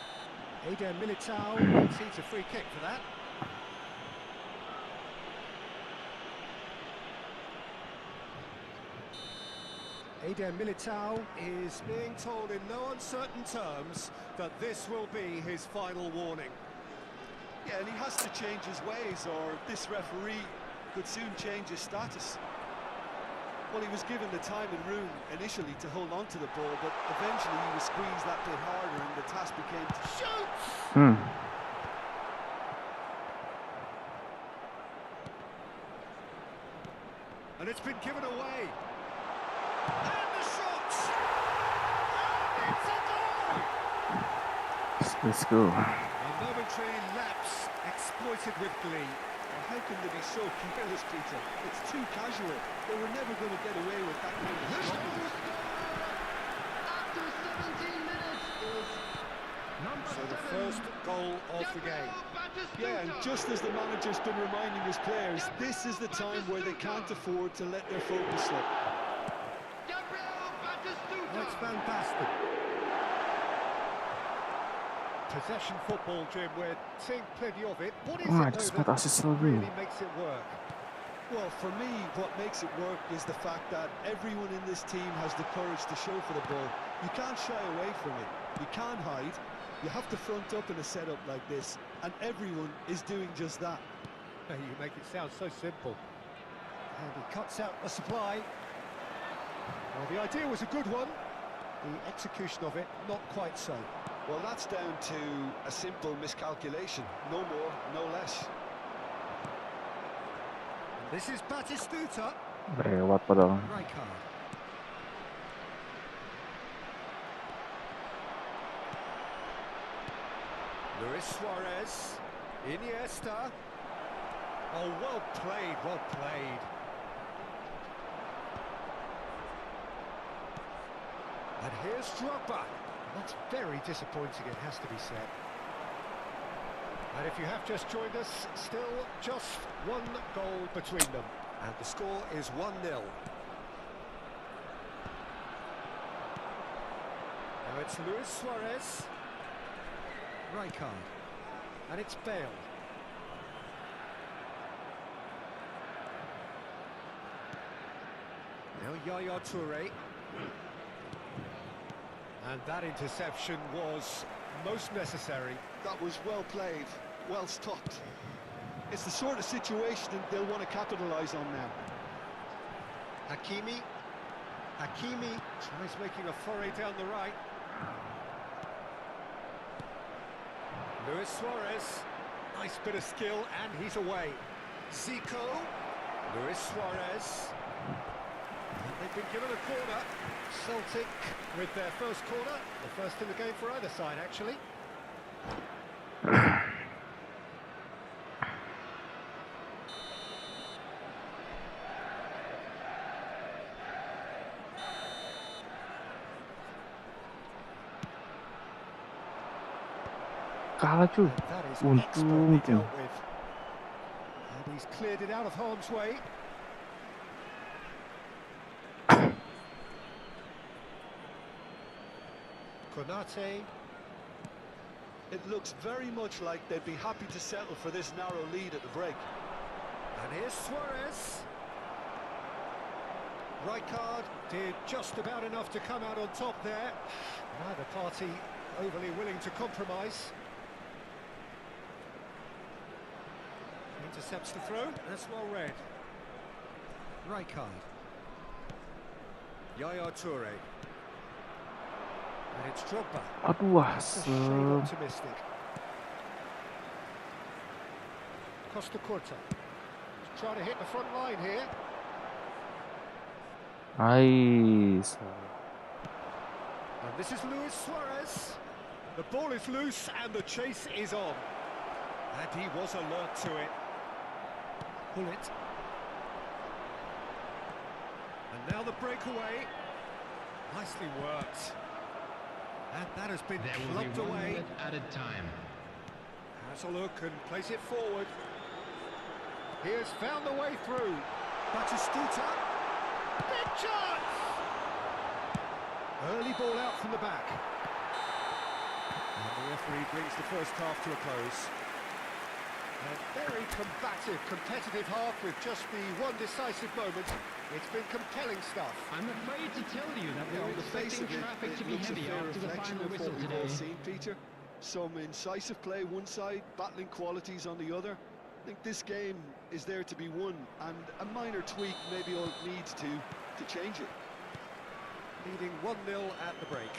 Eder Militao receives a free kick for that. Eder Militao is being told in no uncertain terms that this will be his final warning. Yeah, and he has to change his ways, or this referee could soon change his status. Well, he was given the time and room initially to hold on to the ball, but eventually he was squeezed that bit harder and the task became to shoot! And it's been given away. And the shot! And it's a goal! Let's go. A momentary lapse exploited with glee. How can they be so careless, Peter? It's too casual. They were never going to get away with that kind of stuff. After 17 minutes is number So the 7. first goal of the game. Yeah, and just as the manager's been reminding his players, this is the time where they can't afford to let their focus slip. That's Van Basten. Possession football, Jim, we're seeing plenty of it. What is it, though, Expert that assist really lagi. makes it work? Well, for me, what makes it work is the fact that everyone in this team has the courage to show for the ball. You can't shy away from it. You can't hide. You have to front up in a setup like this, and everyone is doing just that. You make it sound so simple. And he cuts out the supply. Well, the idea was a good one. The execution of it, not quite so. Well, that's down to a simple miscalculation. No more, no less. This is Batistuta. Lewat padahal. Rijkaard. Luis Suarez. Iniesta. Oh, well played, well played. And here's Drogba. That's very disappointing, it has to be said. And if you have just joined us, still just one goal between them. And the score is 1-0. Now it's Luis Suarez. Rijkaard. And it's Bale. Now Yaya Toure. And that interception was most necessary. That was well played, well stopped. It's the sort of situation they'll want to capitalise on now. Hakimi. Hakimi tries making a foray down the right. Luis Suarez. Nice bit of skill, and he's away. Zico. Luis Suarez. And they've been given a corner. Celtic with their first corner. The first in the game for either side, actually. Kalah cuy. That is Untung expertly tuh. dealt with. And he's cleared it out of harm's way. Konate. It looks very much like they'd be happy to settle for this narrow lead at the break. And here's Suarez. Rijkaard did just about enough to come out on top there. Neither party overly willing to compromise. Intercepts the throw. That's well read. Rijkaard. Yaya Toure. And it's Drogba. Aduh, That's a shade asem. optimistic. Costa Curta. Trying to hit the front line here. Nice. And this is Luis Suarez. The ball is loose and the chase is on. And he was alert to it. Pull it. And now the breakaway. Nicely worked. And that has been There will be clubbed 1 away. minute added time. Has a look and plays it forward. He has found the way through. Batistuta. Big chance! Early ball out from the back. And the referee brings the first half to a close. A very combative, competitive half with just the one decisive moment. It's been compelling stuff. I'm afraid to tell you that Yeah, we're on the face expecting of it, traffic to it be looks a heavy fair after the reflection final of whistle what we've today. all seen, Peter. Some incisive play one side, battling qualities on the other. I think this game is there to be won, and a minor tweak maybe all it needs to change it. Leading 1-0 at the break.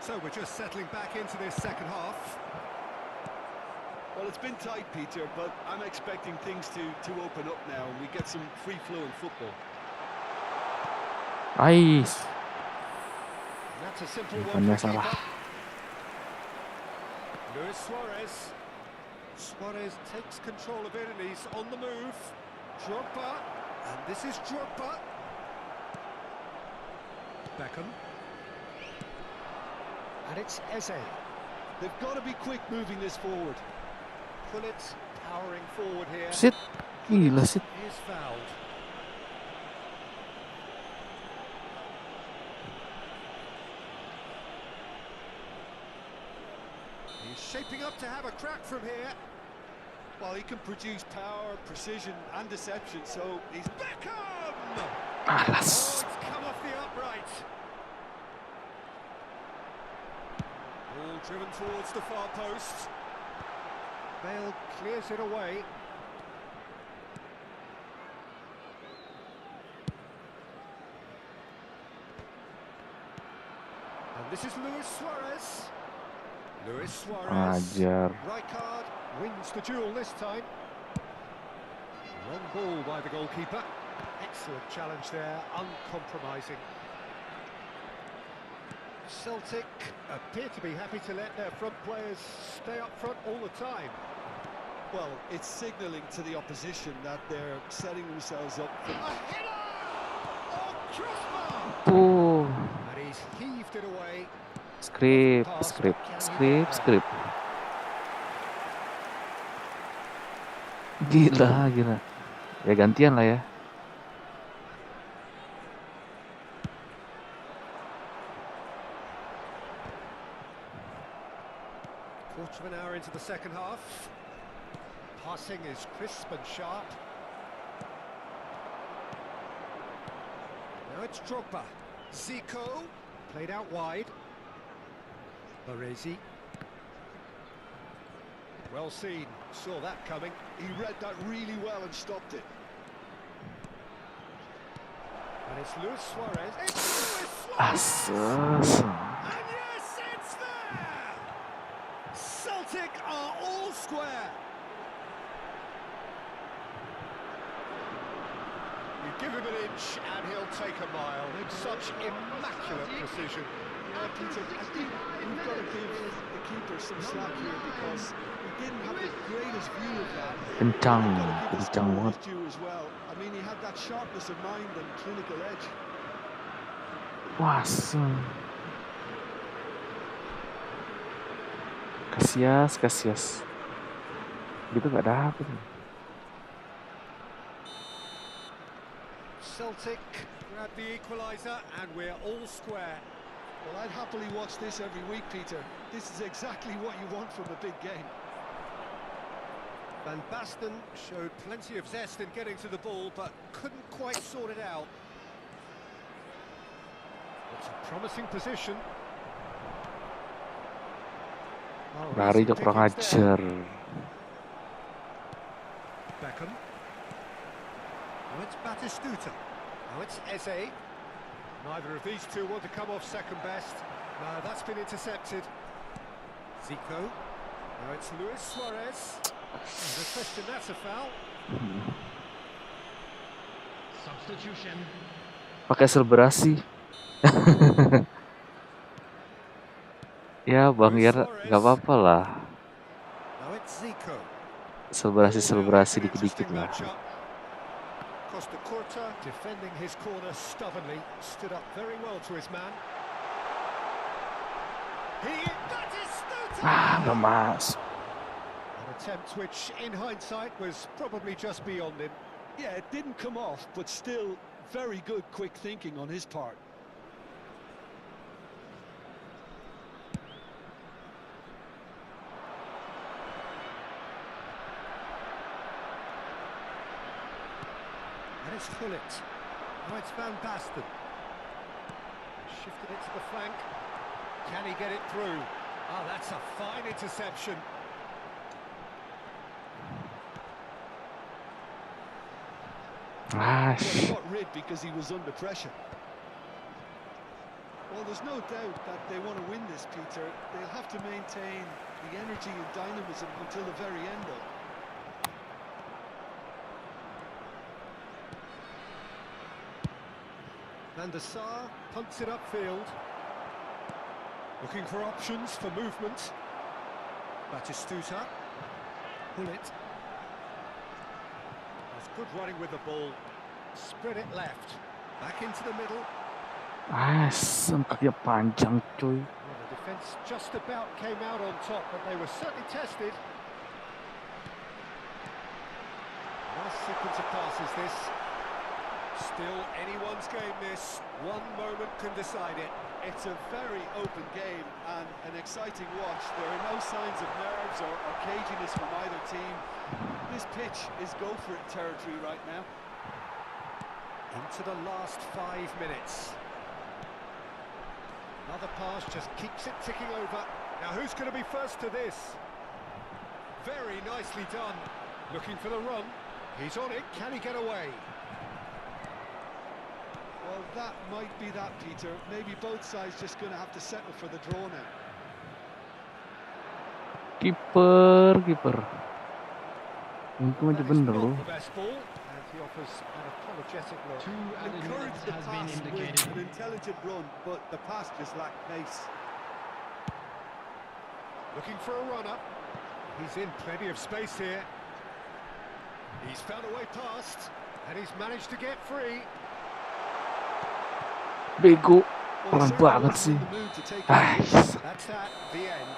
So we're just settling back into this second half. Well, it's been tight, Peter, but I'm expecting things to open up now, and we get some free-flowing football. Nice. That's a simple one Bukannya for the salah. keeper. Luis Suarez. Suarez takes control of it and he's on the move. Drogba. And this is Drogba. Beckham. And it's Eze. They've got to be quick moving this forward. Pullet powering forward here. Sit. Gila sit. He is fouled. He's shaping up to have a crack from here. Well, he can produce power, precision, and deception, so he's... Beckham! Alas. Oh, it's come off the upright. Ball driven towards the far post. Bale clears it away. And this is Luis Suarez. Luis Suarez. Ajar. Rijkaard wins the duel this time. Long ball by the goalkeeper. Excellent challenge there, uncompromising. Celtic appear to be happy to let their front players stay up front all the time. Well, it's signalling to the opposition that they're setting themselves up for... A header! Oh, crossbar! Oh. He's heaved it away. Skrip. Gila. Ya gantian lah ya. Quarter of an hour into the second half. Passing is crisp and sharp. Now it's Drogba. Zico. Played out wide. Baresi. Well seen. Saw that coming. He read that really well and stopped it. And it's Luis Suarez. It's Luis Suarez! Asas. And yes, it's there! Celtic are all square. You give him an inch and he'll take a mile. Such immaculate precision. Yeah, Peter, I think we've got to give the keeper some slack here because he didn't have the greatest view of that. Kencang We've got to give his banget. due as well. I mean, he had that sharpness of mind and clinical edge. Wasem. Kasias. Gitu gak dapet. Celtic grab the equaliser and we're all square. Well, I'd happily watch this every week, Peter. This is exactly what you want from a big game. Van Basten showed plenty of zest in getting to the ball, but couldn't quite sort it out. It's a promising position. Oh, Lari easy ke kurang pickings there. ajar. Beckham. Now it's Batistuta. Now it's Eze. Neither of these two want to come off second best. No, that's been intercepted. Zico. Now it's Luis Suarez. No question, that's a foul. Substitution. Pakai selebrasi. Ya Bang Yer, gak apa-apa lah. Now it's Zico. Selebrasi dikit-dikit lah. Costa Curta defending his corner stubbornly, stood up very well to his man. Gak masuk. An attempt which, in hindsight, was probably just beyond him. Yeah, it didn't come off, but still very good quick thinking on his part. And it's Gullit. Now it's Van Basten. Shifted it to the flank. Can he get it through? Oh, that's a fine interception. Well, he got rid because he was under pressure. Well, there's no doubt that they want to win this, Peter. They'll have to maintain the energy and dynamism until the very end, though. Van der Sar punts it upfield. Looking for options for movement. Batistuta. Gullit. That's good running with the ball. Spread it left. Back into the middle. Asem, kakinya panjang cuy. Well, the defence just about came out on top, but they were certainly tested. Nice sequence of passes this. Still anyone's game this. One moment can decide it. It's a very open game and an exciting watch. There are no signs of nerves or caginess from either team. This pitch is go-for-it territory right now. Into the last 5 minutes. Another pass just keeps it ticking over. Now who's going to be first to this? Very nicely done. Looking for the run. He's on it. Can he get away? Well, that might be that, Peter. Maybe both sides just going to have to settle for the draw now. Kiper. Untung aja That is bener not loh. the best ball, and he offers an apologetic look. 2 added Encourage minutes the has been pass with indicated. an intelligent run, but the pass just lacked pace. Looking for a run-up. He's in plenty of space here. He's found a way past, and he's managed to get free. Bego. Well, he Pelan certainly banget wasn't sih. in the mood to take any Ah, risks. That's that, the end.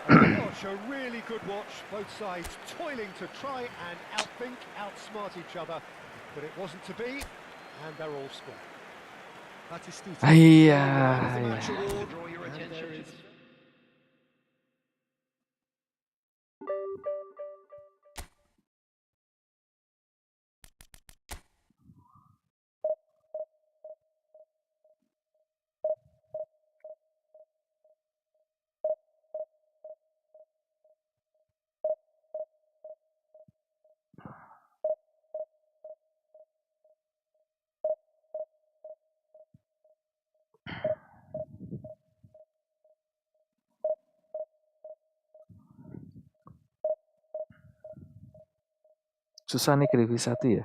A watch, a really good watch. Both sides toiling to try and outthink, outsmart each other. But it wasn't to be, and they're all square. Batistuta. iya, Well, that is the iya. match award. Draw your And attention there to is the Susah nih ke divisi 1 ya.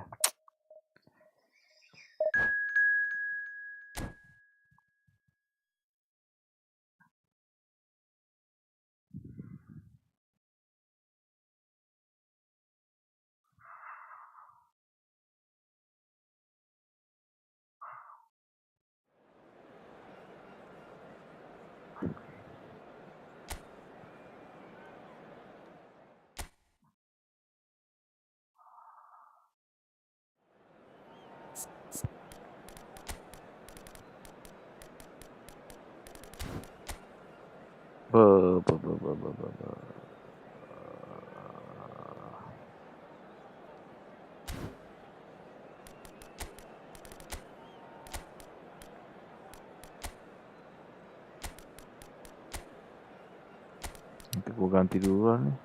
Be, be, be, be, be, be, be. Nanti gua ganti duluan nih.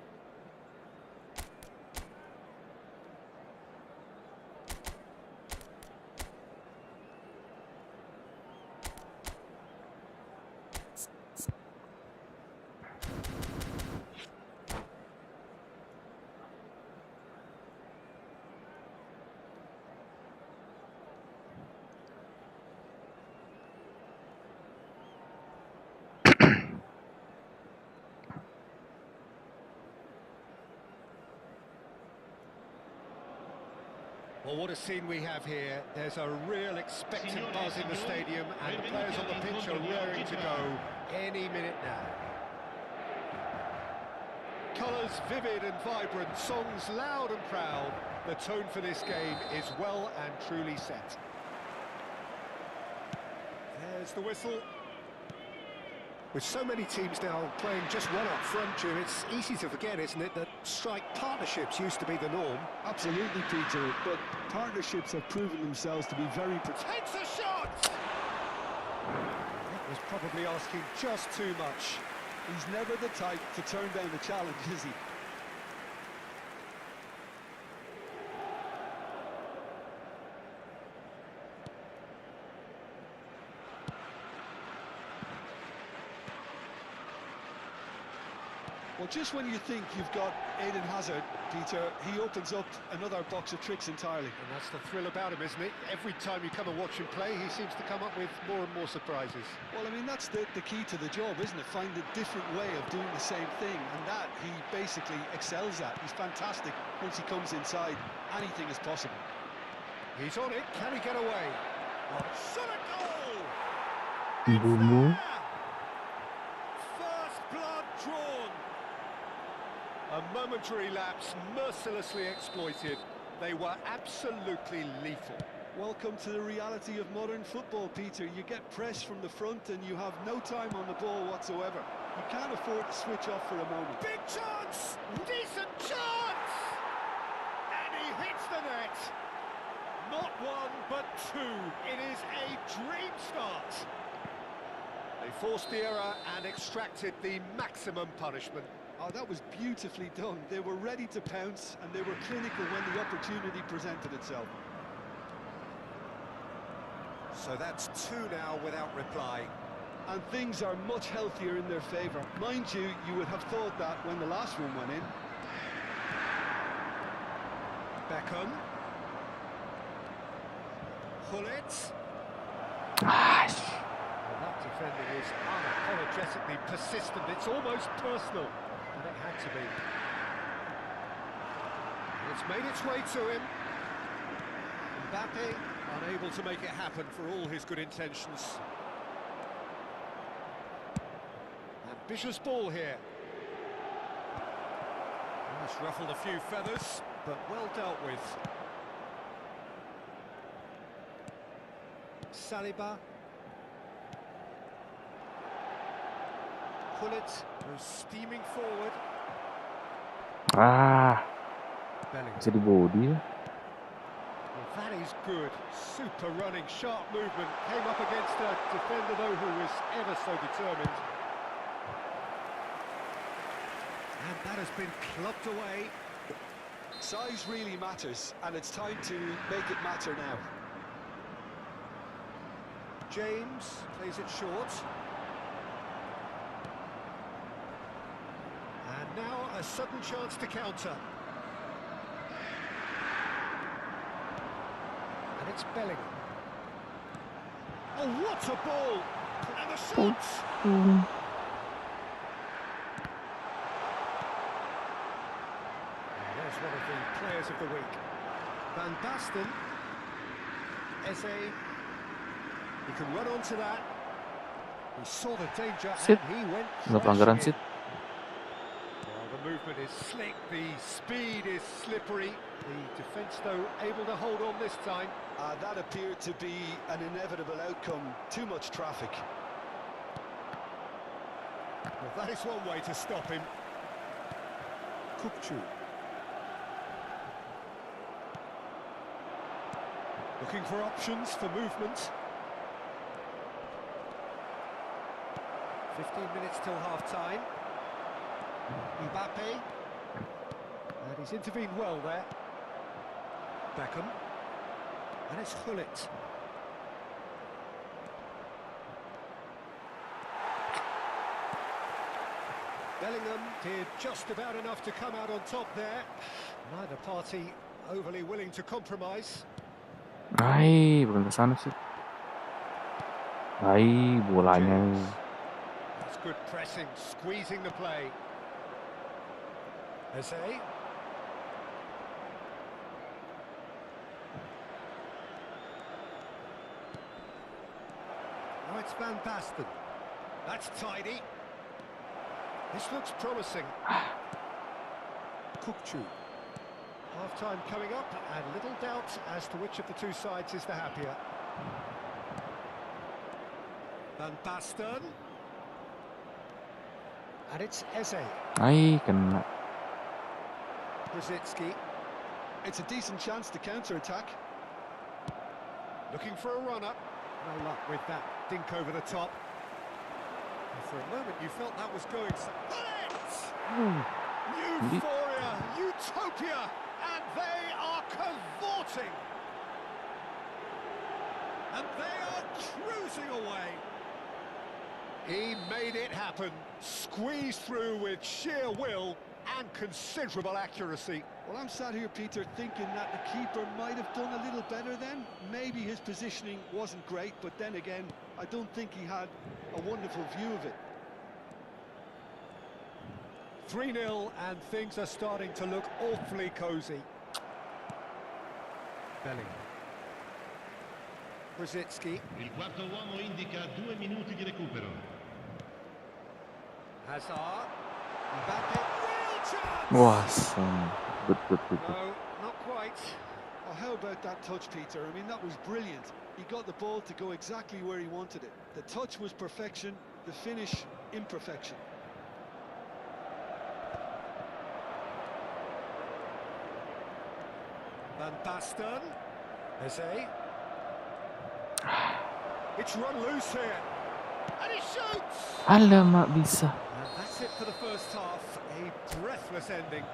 Well, what a scene we have here. There's a real expectant buzz in the stadium, and the players on the pitch are raring to go any minute now. Colours vivid and vibrant, songs loud and proud. The tone for this game is well and truly set. There's the whistle. With so many teams now playing just one up front, Jim, it's easy to forget, isn't it, that strike partnerships used to be the norm. absolutely, Peter, but partnerships have proven themselves to be very Takes a shot! That was probably asking just too much. He's never the type to turn down a challenge, is he? Well, just when you think you've got Eden Hazard, Peter, he opens up another box of tricks entirely. And that's the thrill about him, isn't it? Every time you come and watch him play, he seems to come up with more and more surprises. Well, I mean, that's the key to the job, isn't it? Find a different way of doing the same thing, and that he basically excels at. He's fantastic. Once he comes inside, anything is possible. He's on it. Can he get away? Oh, shot a goal! Bumbu. First blood drawn. A momentary lapse mercilessly exploited. They were absolutely lethal. Welcome to the reality of modern football, Peter. You get pressed from the front and you have no time on the ball whatsoever. You can't afford to switch off for a moment. Big chance! Decent chance! And he hits the net. Not one, but two. It is a dream start. They forced the error and extracted the maximum punishment. Oh, that was beautifully done. They were ready to pounce and they were clinical when the opportunity presented itself. So that's two now without reply. And things are much healthier in their favour. Mind you, you would have thought that when the last one went in. Beckham. Hullet. Ah, Well, that defending is unapologetically persistent. It's almost personal. And it had to be. It's made its way to him. Mbappe unable to make it happen for all his good intentions. Ambitious ball here. It's ruffled a few feathers, but well dealt with. Saliba. Pullet goes steaming forward. Bellingham. Bisa di body ya. Well, that is good. Super running, sharp movement. Came up against a defender, though, who was ever so determined. And that has been clubbed away. Size really matters, and it's time to make it matter now. James plays it short. And now a sudden chance to counter. And it's Bellingham. Oh, what a ball! And the shots! There's one of the players of the week. Van Basten. Eze. He can run onto that. He saw the danger Sit. and he went Nggak pelanggaran crashing sit. in. Well, the movement is slick, the speed is slippery. The defence, though, able to hold on this time. That appeared to be an inevitable outcome. Too much traffic. Well, that is one way to stop him. Kukcu. Looking for options for movement. 15 minutes till half-time. Mbappe. And he's intervened well there. Beckham. And it's Gullit. Bellingham did just about enough to come out on top there. Neither party overly willing to compromise. Bukan ke sana sih. Bolanya. That's good pressing, squeezing the play. Eze. Oh, it's Van Basten. That's tidy. This looks promising. Kukcu. Half-time coming up, and little doubt as to which of the two sides is the happier. Van Basten. And it's Eze. Kena. Brzezinski. It's a decent chance to counter-attack. Looking for a run-up. No luck with that dink over the top. And for a moment you felt that was going so... Euphoria, utopia, and they are cavorting. And they are cruising away. He made it happen, squeezed through with sheer will and considerable accuracy. Well, I'm sat here, Peter, thinking that the keeper might have done a little better then. Maybe his positioning wasn't great, but then again, I don't think he had a wonderful view of it. 3-0, and things are starting to look awfully cosy. Bellingham. Brzezinski. Il quarto uomo indica 2 minuti di recupero. Hazard. Mbappe. Real chance! Good. No, not quite. Oh, how about that touch, Peter? I mean, that was brilliant. He got the ball to go exactly where he wanted it. The touch was perfection, the finish, imperfection. Van Basten. Eze. It's run loose here. And he shoots! Alamak, bisa. And that's it for the first half. A breathless ending.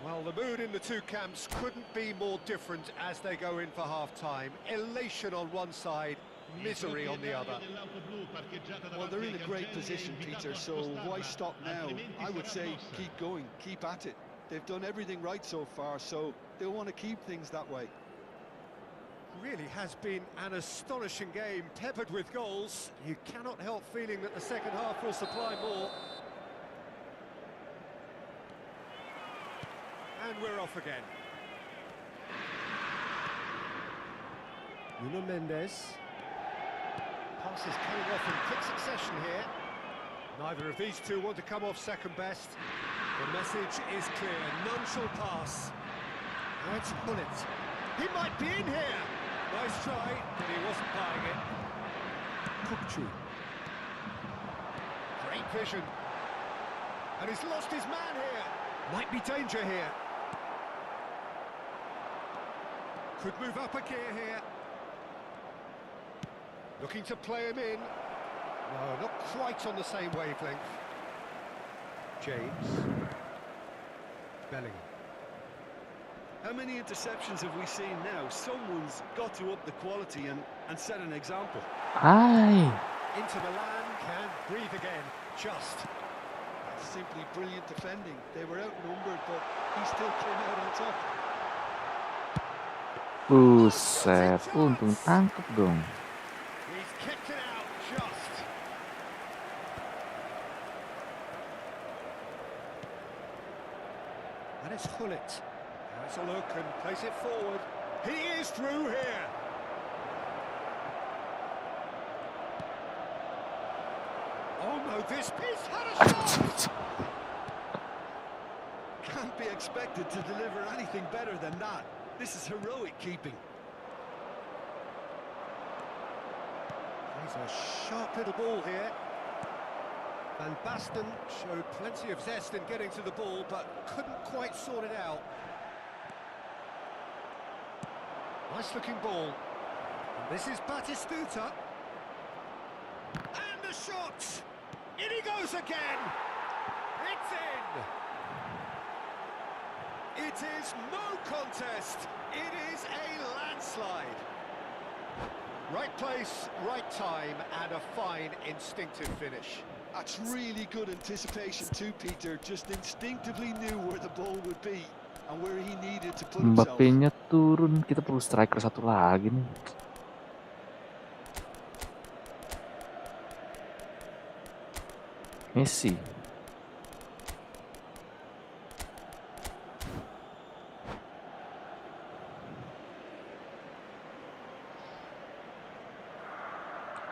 Well, the mood in the two camps couldn't be more different as they go in for half-time. Elation on one side, misery on the other. Well, they're in a great position, Peter, so why stop now? I would say keep going, keep at it. They've done everything right so far, so they'll want to keep things that way. Really has been an astonishing game, peppered with goals. You cannot help feeling that the second half will supply more. And we're off again. Nuno Mendes. Passes coming off in quick succession here. Neither of these two want to come off second best. The message is clear, none shall pass. Now it's Hullet. He might be in here. Nice try, but he wasn't buying it. Kupchu. Great vision. And he's lost his man here. Might be danger here. Could move up a gear here. Looking to play him in. No, not quite on the same wavelength. James. Bellingham. How many interceptions have we seen now? Someone's got to up the quality and set an example. Ay, Inter Milan can breathe again. Just. Simply brilliant defending. They were outnumbered, but he still came out on top. buset, untung tangkep dong. He's kicked it out just. And it's Hullet. Now it's a look and place it forward. He is through here. Oh no, this piece had a shot. Can't be expected to deliver anything better than that. This is heroic keeping. He's a sharp little ball here. Van Basten showed plenty of zest in getting to the ball, but couldn't quite sort it out. Nice looking ball. And this is Batistuta. And the shot! In he goes again! It's in! It is no contest. It is a landslide. Right place, right time, and a fine instinctive finish. That's really good anticipation too, Peter. Just instinctively knew where the ball would be and where he needed to put himself. Mbappe-nya turun, kita perlu striker satu lagi nih. Messi.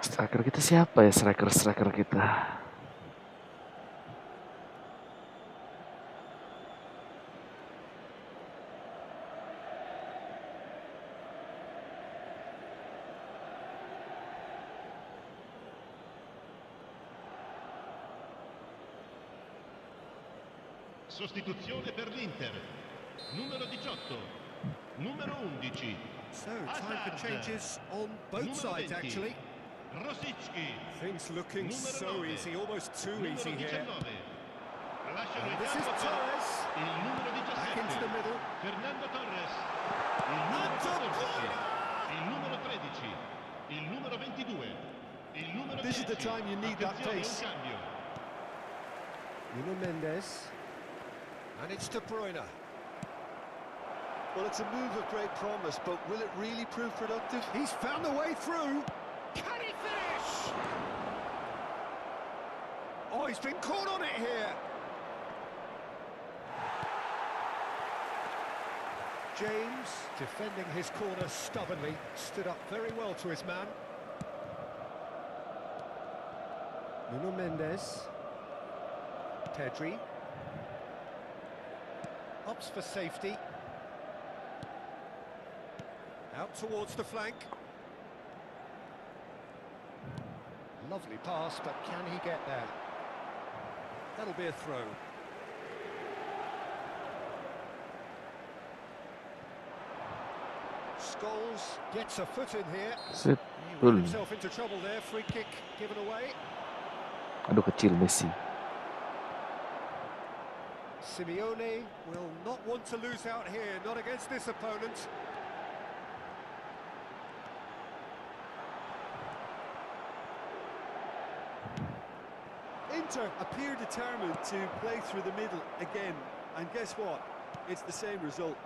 Striker kita siapa ya, striker kita? Sostituzione per l'Inter. Numero 18. Numero 11. So, time for changes on both sides, actually. Rosicki. Things looking Numero so 9. easy, almost too Numero easy here. 19. Lasciano And il this is campo per Torres. il numero Back into 17. the middle. Fernando Torres. Il numero 14. Il numero 13. Il numero 22. Il numero 10. This is the time you need that Attenzione, pace. un cambio. Nuno Mendes. And it's De Bruyne. Well, it's a move of great promise, but will it really prove productive? He's found the way through. Can he finish? Oh, he's been caught on it here. James, defending his corner stubbornly, stood up very well to his man. Nuno Mendes. Pedri. Opts for safety. Out towards the flank. Lovely pass, but can he get there? That'll be a throw. Scholes gets a foot in here. Set. He ran himself into trouble there. Free kick given away. Aduh, kecil Messi. Simeone will not want to lose out here, not against this opponent. Inter appear determined to play through the middle again, and guess what? It's the same result.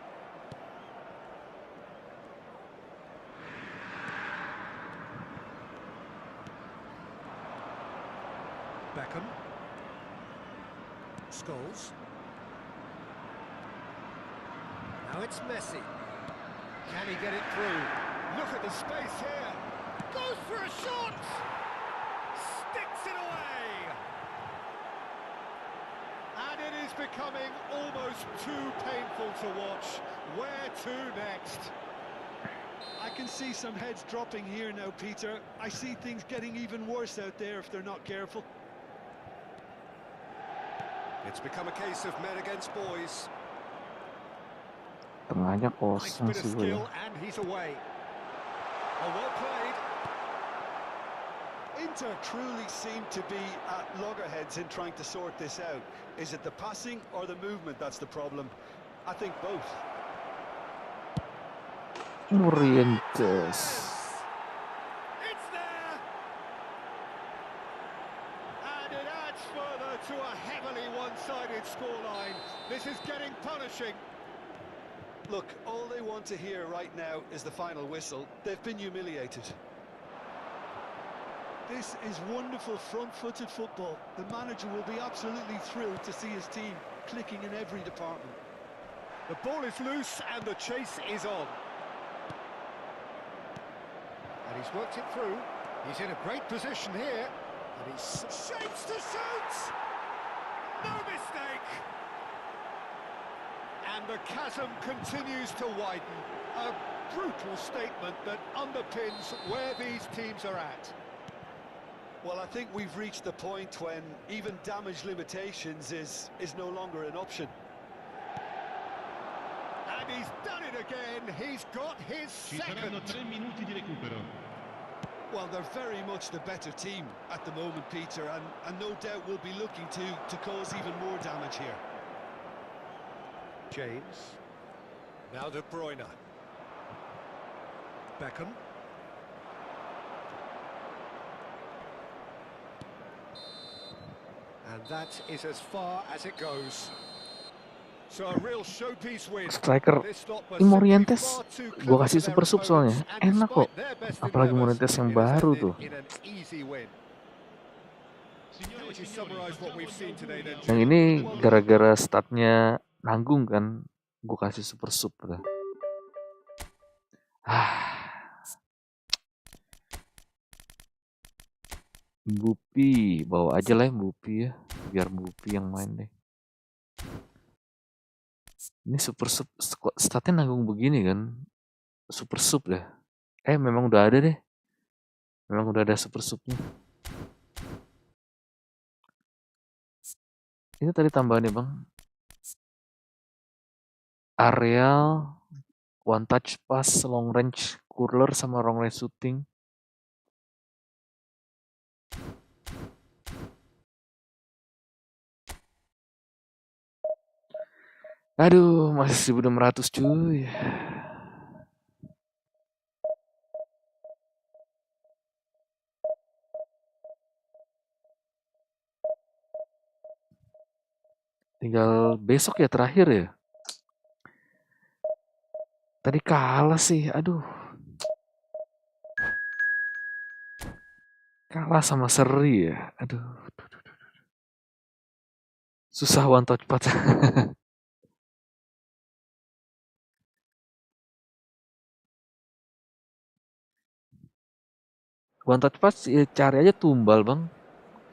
Beckham. Scholes. Now it's Messi. Can he get it through? Look at the space here. Goes for a shot. Sticks it away. it is becoming almost too painful to watch. Where to next? I can see some heads dropping here now, Peter. I see things getting even worse out there if they're not careful. It's become a case of men against boys. Tengahnya Nice kosong bit of sih gue. skill, and he's away. Oh, well played. Inter truly seem to be at loggerheads in trying to sort this out. Is it the passing or the movement that's the problem? I think both. Morientes. It's there! And it adds further to a heavily one-sided scoreline. This is getting punishing. Look, all they want to hear right now is the final whistle. They've been humiliated. This is wonderful front-footed football. The manager will be absolutely thrilled to see his team clicking in every department. The ball is loose and the chase is on. And he's worked it through. He's in a great position here. And he shapes to shoot! No mistake! And the chasm continues to widen. A brutal statement that underpins where these teams are at. Well, I think we've reached the point when even damage limitations is no longer an option. And he's done it again. He's got his Ci saranno second. 3 minuti di recupero. Well, they're very much the better team at the moment, Peter, and no doubt will be looking to cause even more damage here. James. Now De Bruyne. Beckham. And that is as far as it goes. So a real showpiece win. Striker This stop was ini simply Morientes far too gue clever kasih for their super sub soalnya. opponents, and Enak kok. despite their best Apalagi endeavours, Morientes yang it has baru ended tuh. in an easy win. How would you summarise what we've seen today then? Yang ini gara-gara statnya nanggung kan, gue kasih super sub lah. Bupi, bawa aja lah Bupi ya, biar Bupi yang main deh. Ini super sub, statnya nanggung begini kan, super sub dah. Memang udah ada deh, memang udah ada super subnya. Ini tadi tambahannya bang, areal, one touch pass, long range curler sama long range shooting. Aduh, masih 1600 cuy. Tinggal besok ya terakhir ya. Tadi kalah sih, aduh. Kalah sama Seri ya, aduh. Susah one touch pass. One touch pass ya cari aja tumbal bang.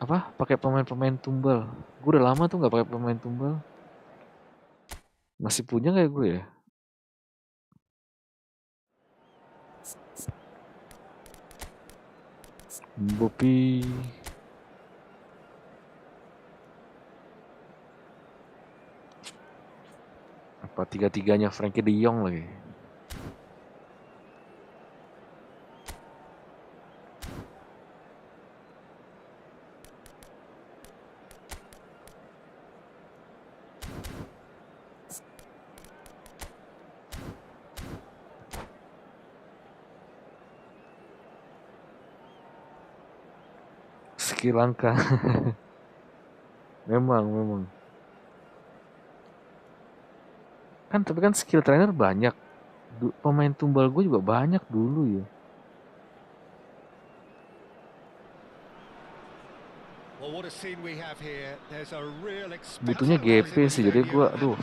Apa? Pakai pemain-pemain tumbal. Gue udah lama tuh nggak pakai pemain tumbal. Masih punya nggak gue ya? Bopi. Apa tiga-tiganya Frankie De Jong lagi. Skill langka. memang. Kan tapi kan skill trainer banyak. Pemain tumbal gue juga banyak dulu ya. Butuhnya GP sih, jadi gue aduh.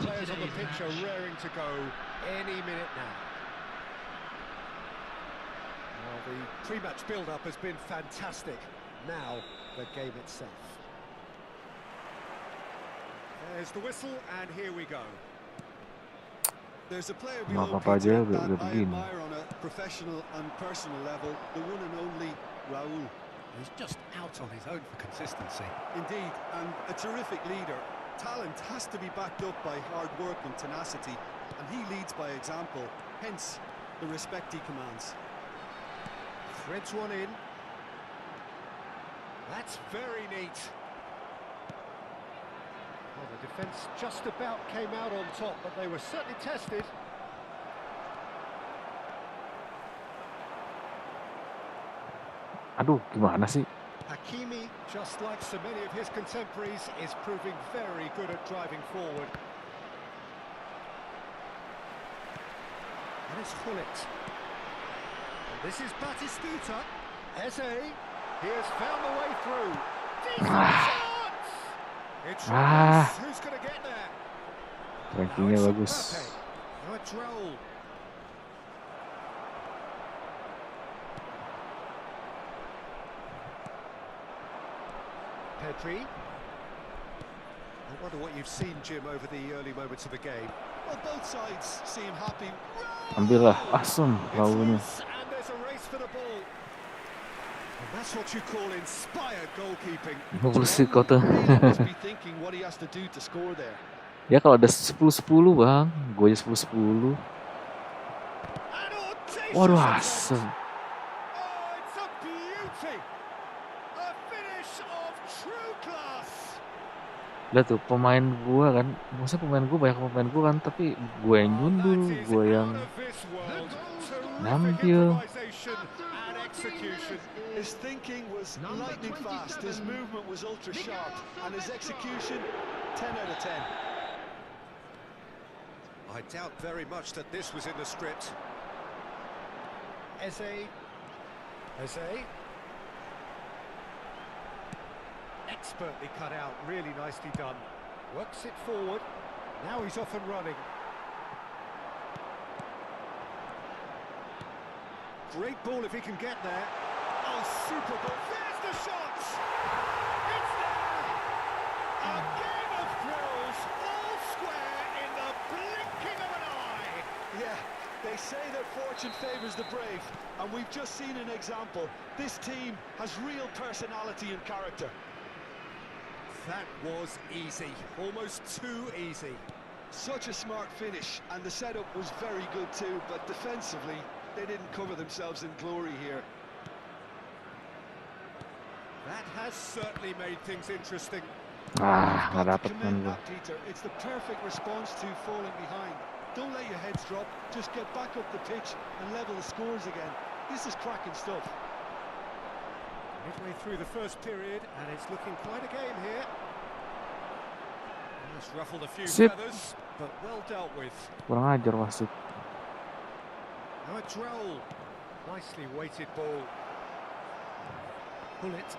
The pre-match build-up has been fantastic. Now, the game itself. There's the whistle, and here we go. There's a player Nggak below apa-apa aja Peter udah that I begini. admire on a professional and personal level, the one and only Raul. He's just out on his own for consistency. Indeed, and a terrific leader. Talent has to be backed up by hard work and tenacity, and he leads by example, hence the respect he commands. Threads one in. That's very neat. Well, the defence just about came out on top, but they were certainly tested. Aduh, gimana sih? Hakimi, just like so many of his contemporaries, is proving very good at driving forward. And it's Hullet. And this is Batistuta. Eze, he has found the way through. Decent chance! It's Ramos who's going to get there. Rankingnya Now it's bagus. Mbappe. Now it's Raul. Pedri. I wonder what you've seen, Jim, over the early moments of the game. Well, both sides seem happy. Ambillah, asem It's lawannya. loose, and there's a race for the ball. And that's what you call inspired goalkeeping. 50 sih kau tuh. He must be thinking what he has to do to score there. Ya kalau ada 10-10 bang, gue aja 10-10. An audacious Waduh attempt. asem. Oh, it's a beauty. A finish of true class. Lihat tuh pemain gue kan, maksudnya pemain gue banyak pemain gue kan, tapi gue yang nyundul, That is gue yang out of this world. Terrific ngambil. improvisation and execution. His thinking was lightning fast, his movement was ultra sharp, and his execution, 10 out of 10. I doubt very much that this was in the script. Eze. Expertly cut out, really nicely done. Works it forward. Now he's off and running. Great ball if he can get there. Oh, super ball. There's the shot! It's there! A game of thrills, all square in the blinking of an eye. Yeah, they say that fortune favours the brave, and we've just seen an example. This team has real personality and character. That was easy, almost too easy. Such a smart finish, and the setup was very good too, but defensively, they didn't cover themselves in glory here. That has certainly made things interesting. Ah, nggak Got to dapet kan commend gue. that, Peter. It's the perfect response to falling behind. Don't let your heads drop. Just get back up the pitch and level the scores again. This is cracking stuff. Midway through the first period, and it's looking quite a game here. Just ruffled a few Sip. feathers, but well dealt with. Kurang ajar wasit. Now it's Raul. Nicely weighted ball. Hullet.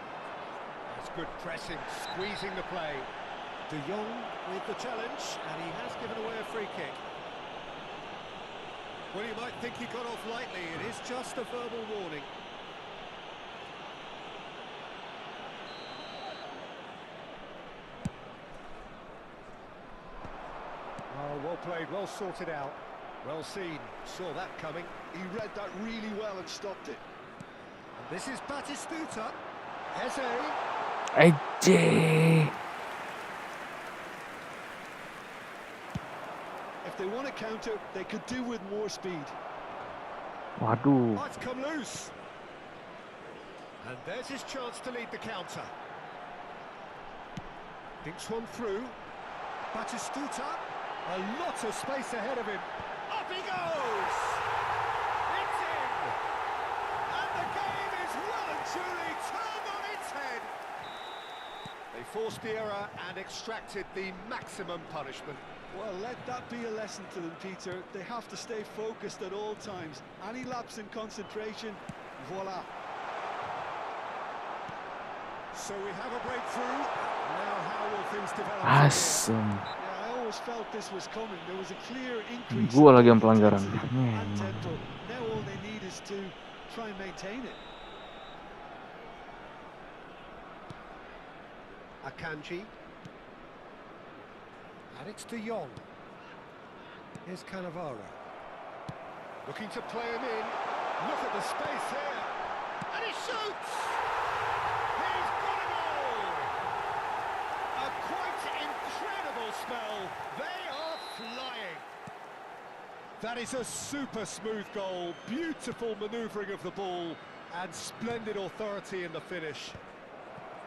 That's good pressing, squeezing the play. De Jong with the challenge, and he has given away a free kick. Well, you might think he got off lightly. It is just a verbal warning. Oh, well played, well sorted out. Well seen, saw that coming. He read that really well and stopped it. And this is Batistuta. Eze. Aje. If they want to counter, they could do with more speed. Waduh. Might come loose. And there's his chance to lead the counter. Thinks one through. Batistuta. A lot of space ahead of him. Up he goes! It's in! And the game is well and truly turned on its head. They forced the error and extracted the maximum punishment. Well, let that be a lesson to them, Peter. They have to stay focused at all times. Any lapse in concentration, voila. So we have a breakthrough. Now how will things develop? from here? Asem. Yeah, I always felt this was coming. There was a clear increase Gua in lagi yang both pelanggaran. intensity and tempo. Now all they need is to try and maintain it. Akanji. And it's De Jong. Here's Cannavaro. Looking to play him in. Look at the space here. And he shoots! He's got a goal! A quite incredible spell. They are flying. That is a super smooth goal. Beautiful manoeuvring of the ball. And splendid authority in the finish.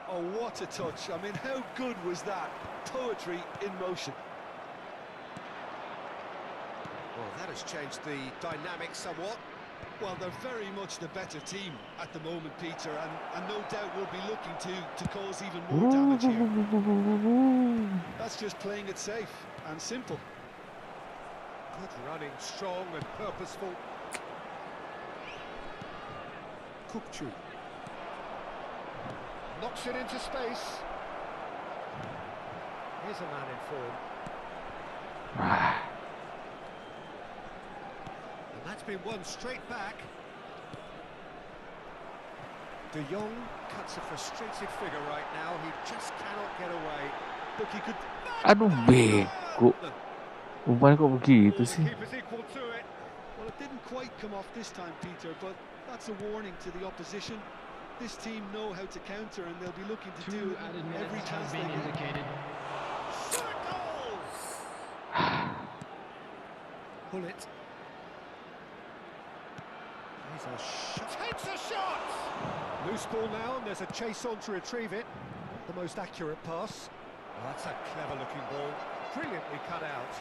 Oh, what a touch. I mean, how good was that? Poetry in motion. Well, that has changed the dynamic somewhat. Well, they're very much the better team at the moment, Peter, and no doubt will be looking to cause even more damage here. That's just playing it safe and simple. Good running, strong and purposeful. Kukçu. Knocks it into space. Here's a man in form. And that's been won straight back. De Jong cuts a frustrated figure right now. He just cannot get away. Look, he could... Aduh, bego. Umpan kok begitu sih? Keeper's equal to it. Well, it didn't quite come off this time, Peter, but that's a warning to the opposition. This team know how to counter, and they'll be looking to do 2 it added every minutes chance has they been get. indicated. Shot goal! Pull it. He's a shot. Takes a shot! Loose ball now, and there's a chase on to retrieve it. Not the most accurate pass. Oh, that's a clever-looking ball. Brilliantly cut out.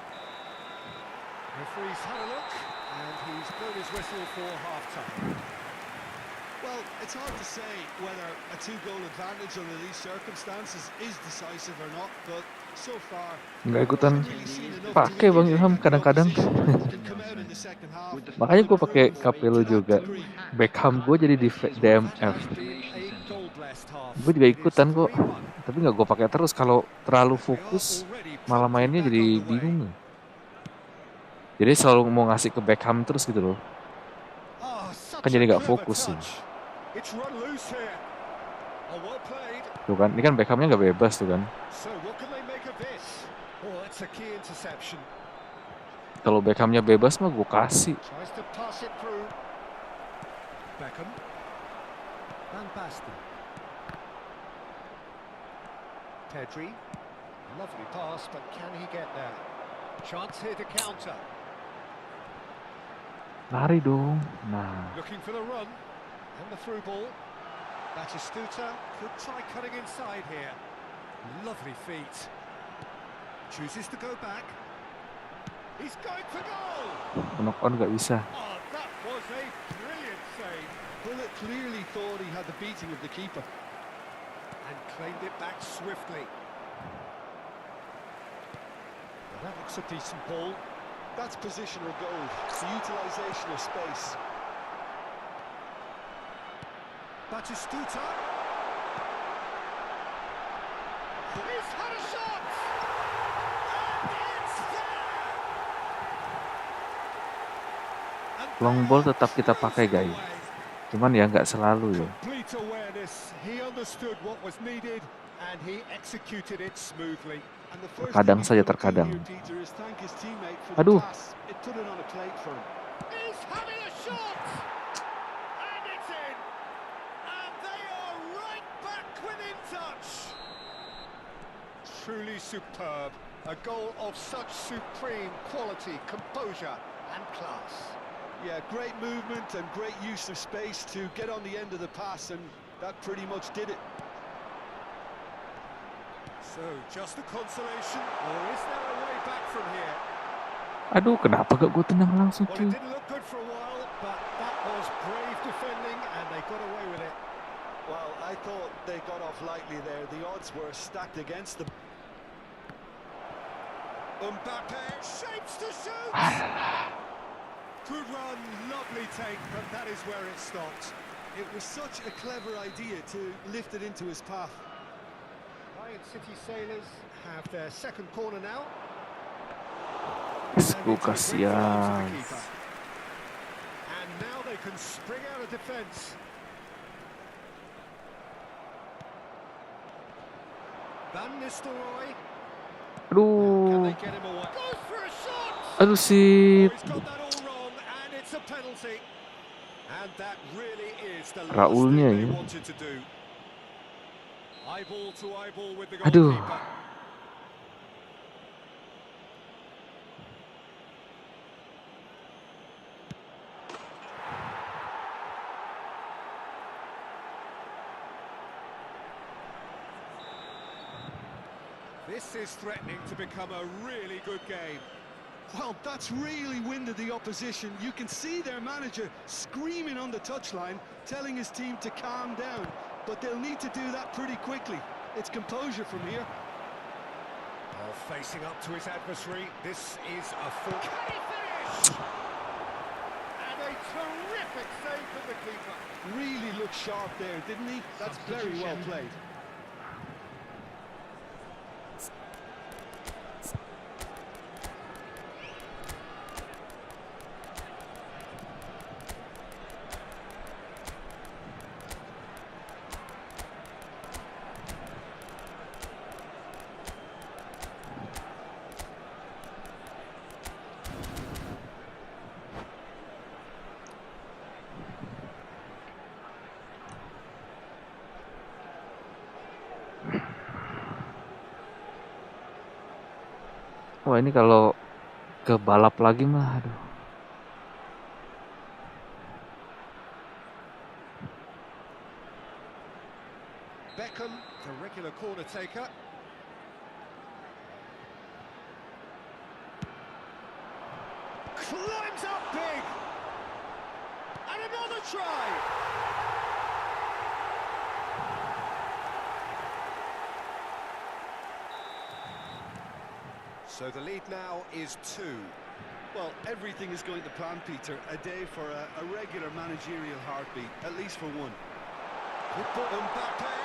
Referee's had a look, and he's blown his whistle for half-time. Well, it's hard to say whether a two-goal advantage under these circumstances is decisive or not, but so far... Nggak ikutan pakai Bang Ilham kadang-kadang. Makanya gue pakai Capello juga. Beckham gue jadi di DMF. Gue juga ikutan kok. Tapi nggak gue pakai terus. Kalau terlalu fokus, malah mainnya jadi bingung. Jadi selalu mau ngasih ke Beckham terus gitu loh. Kan jadi nggak fokus sih. Tuh kan, ini kan Beckhamnya nggak bebas tuh kan. Kalau Beckhamnya bebas mah gue kasih. Pedri, lovely pass, but can he get there? Chance here to counter. Lari dong. Nah. Looking for the run and the through ball. Batistuta could try cutting inside here. Lovely feet. Chooses to go back. He's going for goal. Knock on nggak bisa. Oh, that was a brilliant save. Bullet clearly thought he had the beating of the keeper. And claimed it back swiftly. Well, that looks a decent ball. That's positional goal, the utilisation of space. Batistuta. He's had a shot! And it's there! Long ball tetap kita pakai guys. Cuman ya nggak selalu ya. Complete awareness. He understood what was needed and he executed it smoothly. Terkadang saja terkadang. Aduh. He's having a shot. And it's in. And they are right back within touch. Truly superb. A goal of such supreme quality, composure and class. Yeah, great movement and great use of space to get on the end of the pass, and that pretty much did it. So, just a consolation, or is there a way back from here? Aduh, kenapa gak gue tendang langsung Well, cuy? it didn't look good for a while, but that was brave defending, and they got away with it. Well, I thought they got off lightly there. The odds were stacked against them. Mbappe shapes to shoot! Good run, lovely take, but that is where it stopped. It was such a clever idea to lift it into his path. Lion City Sailors have their second corner now. Kasihan. And now they can spring out of defence. Van Nistelrooy. Aduh. They get him away. Goes for a shot. Aduh Oh, sih. he's got that all wrong, and it's a penalty. And that really is the last Raulnya thing they ya. wanted to do. Eyeball to eyeball with the Aduh. goalkeeper. This is threatening to become a really good game. Well, that's really winded the opposition. You can see their manager screaming on the touchline, telling his team to calm down. But they'll need to do that pretty quickly. It's composure from here. Oh, facing up to his adversary, this is a full... Can he finish? And a terrific save from the keeper. Really looked sharp there, didn't he? That's very well played. Wah ini kalau ke balap lagi mah, aduh. Beckham, the regular corner taker. Climbs up big. And another try. So the lead now is 2. Well, everything is going to plan, Peter. A day for a regular managerial heartbeat, at least for one. Good ball. Mbappe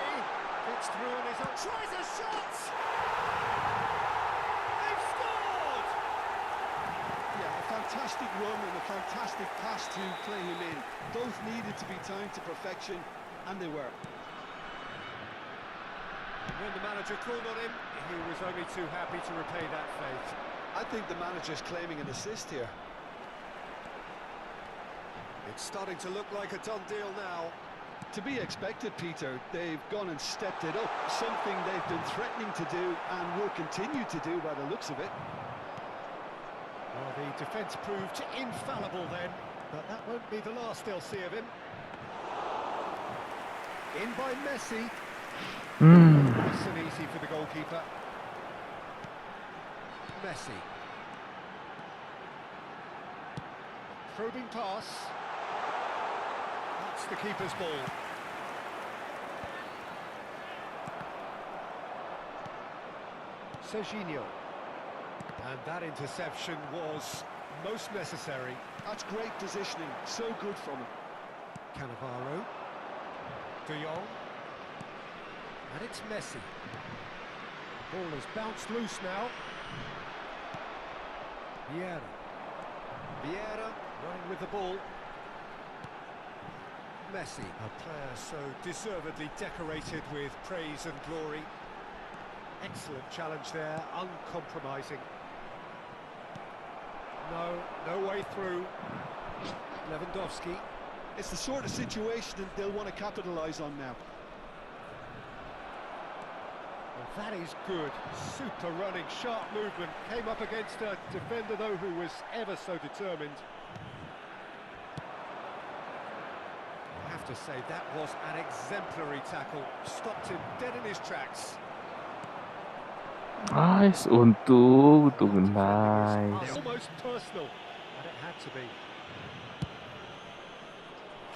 gets through and is on. Tries a shot. They've scored. Yeah, a fantastic run and a fantastic pass to play him in. Both needed to be timed to perfection, and they were. And when the manager called on him, he was only too happy to repay that faith. I think the manager's claiming an assist here. It's starting to look like a done deal now. To be expected, Peter. They've gone and stepped it up, something they've been threatening to do and will continue to do by the looks of it. Well, the defence proved infallible then, but that won't be the last they'll see of him. In by Messi. Nice and easy for the goalkeeper. Messi. Probing pass. That's the keeper's ball. Serginho. And that interception was most necessary. That's great positioning, so good from him. Cannavaro. De Jong. And it's Messi. Ball has bounced loose now. Vieira running with the ball. Messi, a player so deservedly decorated with praise and glory. Excellent challenge there, uncompromising. No way through. Lewandowski. It's the sort of situation that they'll want to capitalise on now. Well, that is good. Super running, sharp movement. Came up against a defender, though, who was ever so determined. I have to say, that was an exemplary tackle. Stopped him dead in his tracks. Nice, untung It's nice. almost personal, and it had to be.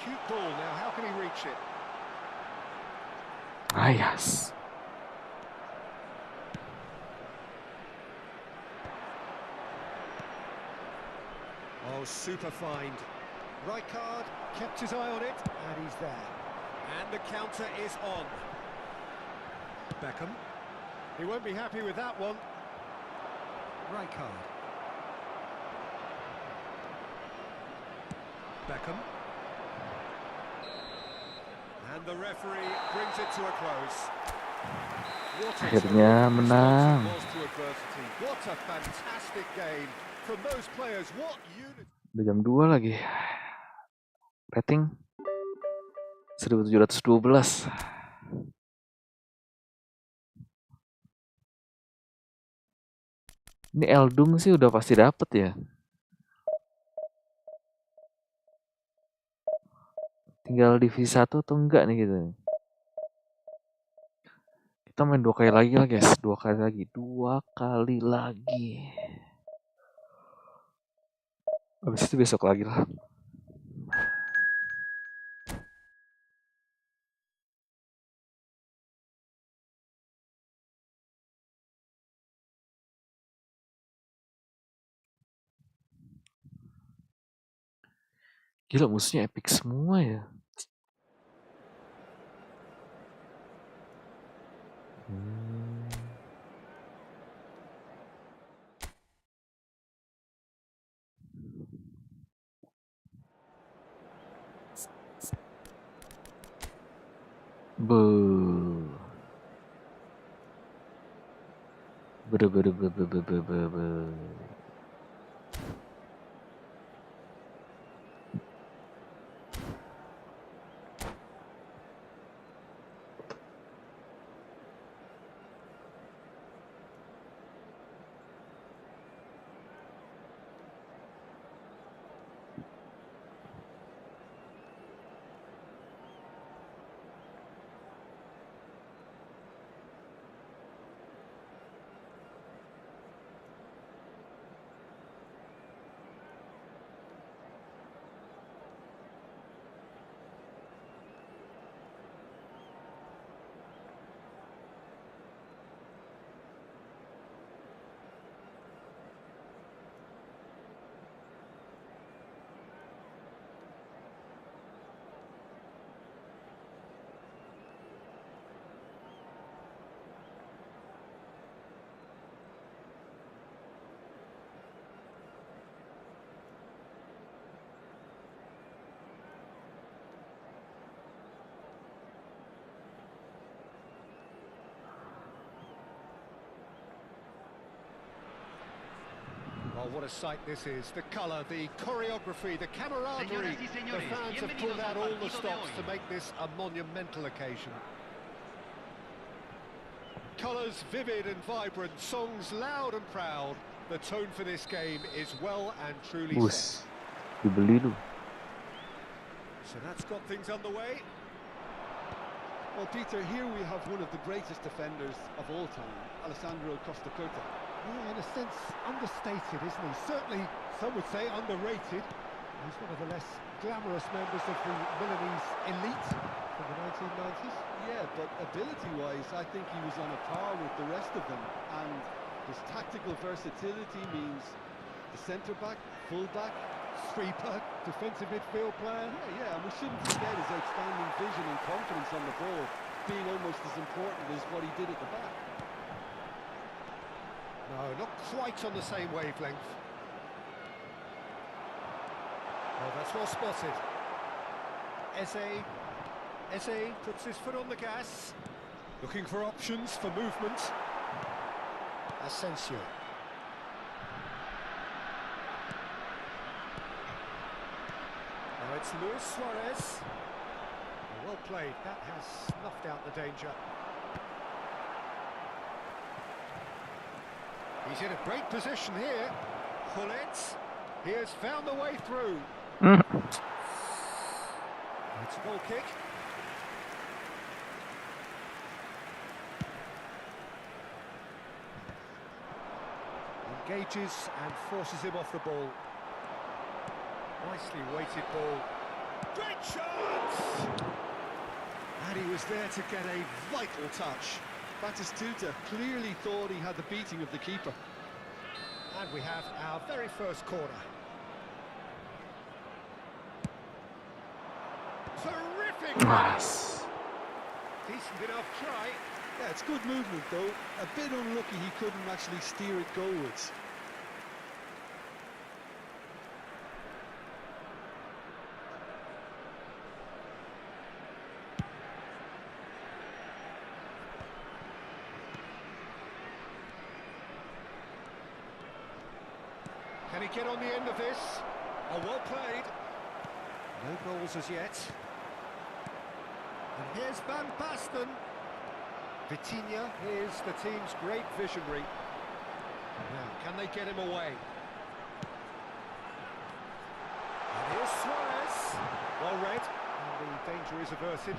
Cute ball now, how can he reach it? Ah, yes. Oh, super find. Right card, kept his eye on it, and he's there. And the counter is on. Beckham. He won't be happy with that one. Right card. Beckham. And the referee brings it to a close. What a Akhirnya terrific response it menang. was to adversity. What a fantastic game from those players. What unit. Udah jam 2 lagi. Rating 1712. Ini Eldung sih udah pasti dapet ya. Tinggal divisi 1 atau enggak nih gitu. Kita main 2 kali lagi lah guys. 2 kali lagi. 2 kali lagi. Habis itu besok lagi lah. Gila musuhnya epic semua ya. Oh, what a sight this is. The colour, the choreography, the camaraderie. Señoras y The señores, fans have bienvenidos pulled out al all the partido de stops hoy. to make this a monumental occasion. Colours vivid and vibrant, songs loud and proud. The tone for this game is well and truly set. Bus. Dibeli lu. So that's got things underway. Well, Peter, here we have one of the greatest defenders of all time, Alessandro Costa Curta. Yeah, in a sense, understated, isn't he? Certainly, some would say underrated. He's one of the less glamorous members of the Milanese elite from the 1990s. Yeah, but ability-wise, I think he was on a par with the rest of them. And his tactical versatility means the centre-back, full-back, Sweeper, defensive midfield player. yeah, and we shouldn't forget his outstanding vision and confidence on the ball, being almost as important as what he did at the back. No, not quite on the same wavelength. Oh, that's well spotted. Eze puts his foot on the gas. Looking for options for movement. Asensio. Now it's Luis Suarez. Well played. That has snuffed out the danger. He's in a great position here. Hullet. He has found the way through. It's a goal kick. Engages and forces him off the ball. Nicely weighted ball. Great chance! And he was there to get a vital touch. Batistuta clearly thought he had the beating of the keeper. And we have our very first corner. Terrific! Nice. Decent enough try. Yeah, it's good movement though. A bit unlucky he couldn't actually steer it goalwards. get on the end of this? Oh, well played. No goals as yet. And here's Van Basten. Vitinha is the team's great visionary. Now, can they get him away? And here's Suarez. Well read. And the danger is averted.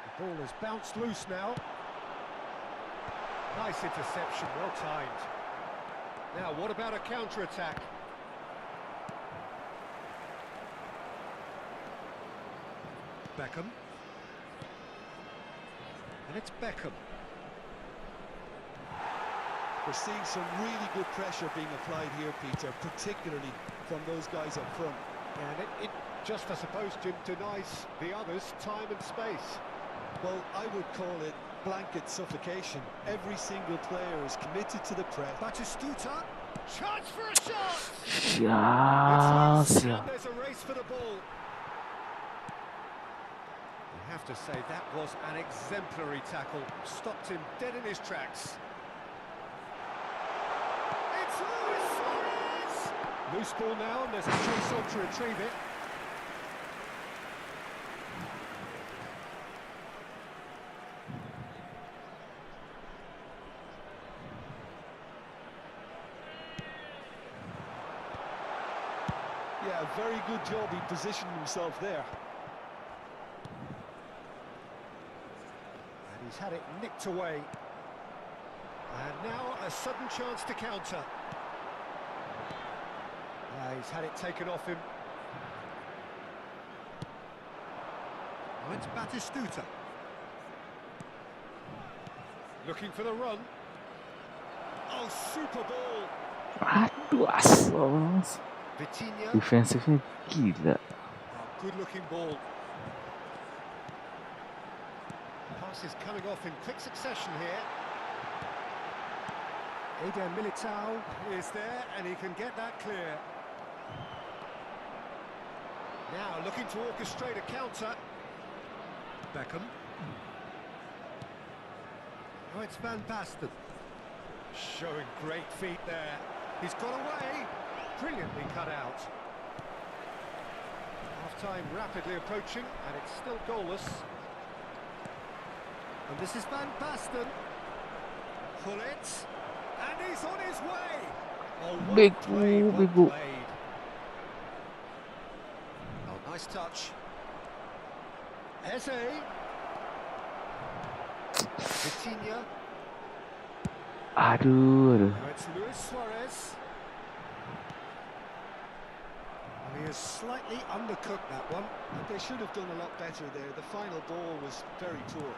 The ball has bounced loose now. Nice interception, well timed. Now, what about a counter-attack? Beckham. And it's Beckham. We're seeing some really good pressure being applied here, Peter, particularly from those guys up front. And it just, I suppose, denies the others time and space. Well, I would call it blanket suffocation. Every single player is committed to the press. Batistuta, chance for a shot! Yes. It's loose, and there's a race for the ball. I have to say, that was an exemplary tackle. Stopped him dead in his tracks. It's Luis Suarez! Loose ball now, and there's a chase on to retrieve it. Yeah, very good job. He positioned himself there. And he's had it nicked away. And now a sudden chance to counter. He's had it taken off him. Oh, it's Batistuta. Looking for the run. Oh, super ball. Aduh, asal. Vitinha. Defensifnya gila. Oh, good looking ball. Pass is coming off in quick succession here. Eder Militao is there and he can get that clear. Now looking to orchestrate a counter. Beckham. Oh, it's Van Basten. Showing great feet there. He's got away. Brilliantly cut out. Half-time rapidly approaching, and it's still goalless. And this is Van Basten. Gullit. And he's on his way. Oh, well Big played, move, well big move. played. Oh, nice touch. Eze. Vitinha. Aduh. Now it's Luis Suarez. And he has slightly undercooked that one. And they should have done a lot better there. The final ball was very poor.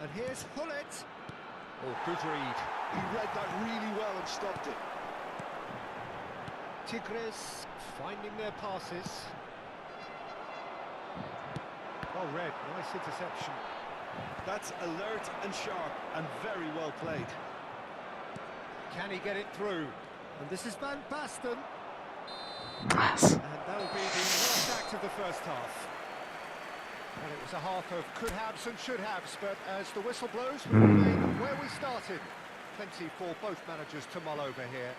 And here's Gullit. Oh, good read. He read that really well and stopped it. Tigres finding their passes. Well read, nice interception. That's alert and sharp and very well played. Can he get it through? And this is Van Basten. Mas. And that'll be the last act of the first half. Well, it was a half of could-haves and should-haves, but as the whistle blows, we remain where we started. Plenty for both managers to mull over here.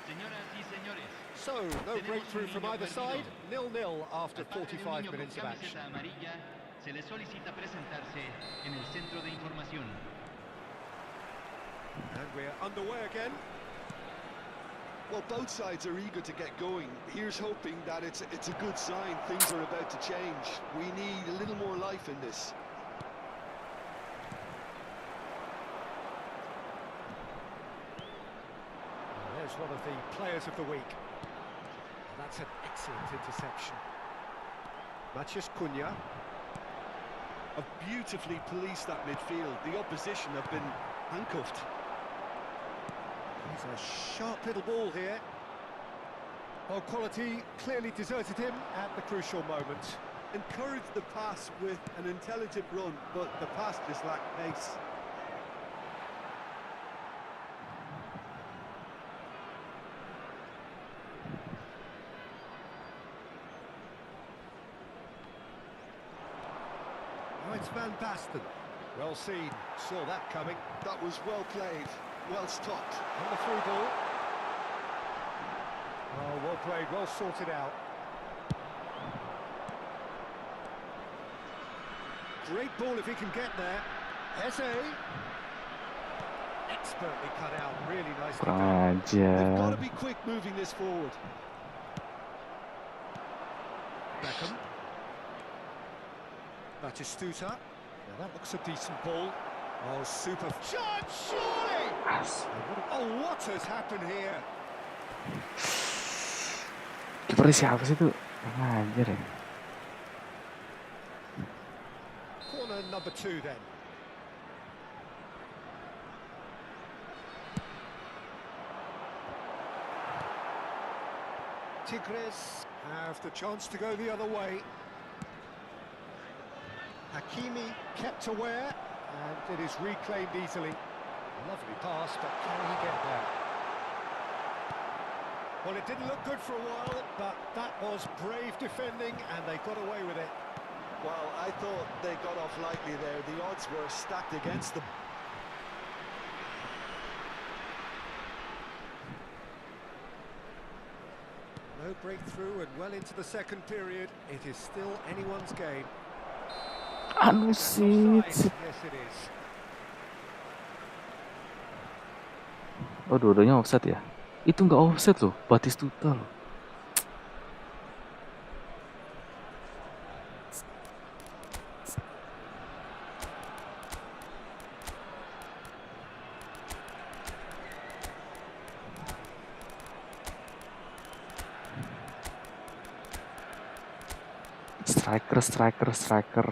So, no breakthrough from either side, 0-0 after 45 minutes of action. Se le solicita presentarse en el centro de información. And we're underway again. Well, both sides are eager to get going. Here's hoping that it's a good sign. Things are about to change. We need a little more life in this. There's one of the players of the week. That's an excellent interception. Matheus Cunha. Have beautifully policed that midfield. The opposition have been handcuffed. He's a sharp little ball here. Well, quality clearly deserted him at the crucial moment. Encouraged the pass with an intelligent run, but the pass just lacked pace. Now it's Van Basten. Well seen, saw that coming. That was well played, well stopped. On the through ball. Oh, well played, well sorted out. Great ball if he can get there. Eze. Expertly cut out, really nicely done. They've got to Aja. be quick moving this forward. Beckham. Batistuta. Now that looks a decent ball. Oh, super. Chance, surely! Oh, what has happened here? Kipernya siapa sih tuh? Anjir ya. Corner number 2 then. Tigres have the chance to go the other way. Hakimi kept aware, and it is reclaimed easily. Lovely pass, but can he get there? Well, it didn't look good for a while, but that was brave defending, and they got away with it. Well, I thought they got off lightly there. The odds were stacked against them. No breakthrough, and well into the second period, it is still anyone's game. Aduh sih. Yes, it is. Oh, dua-duanya offset ya? Itu nggak offset loh, Batistuta loh. Striker.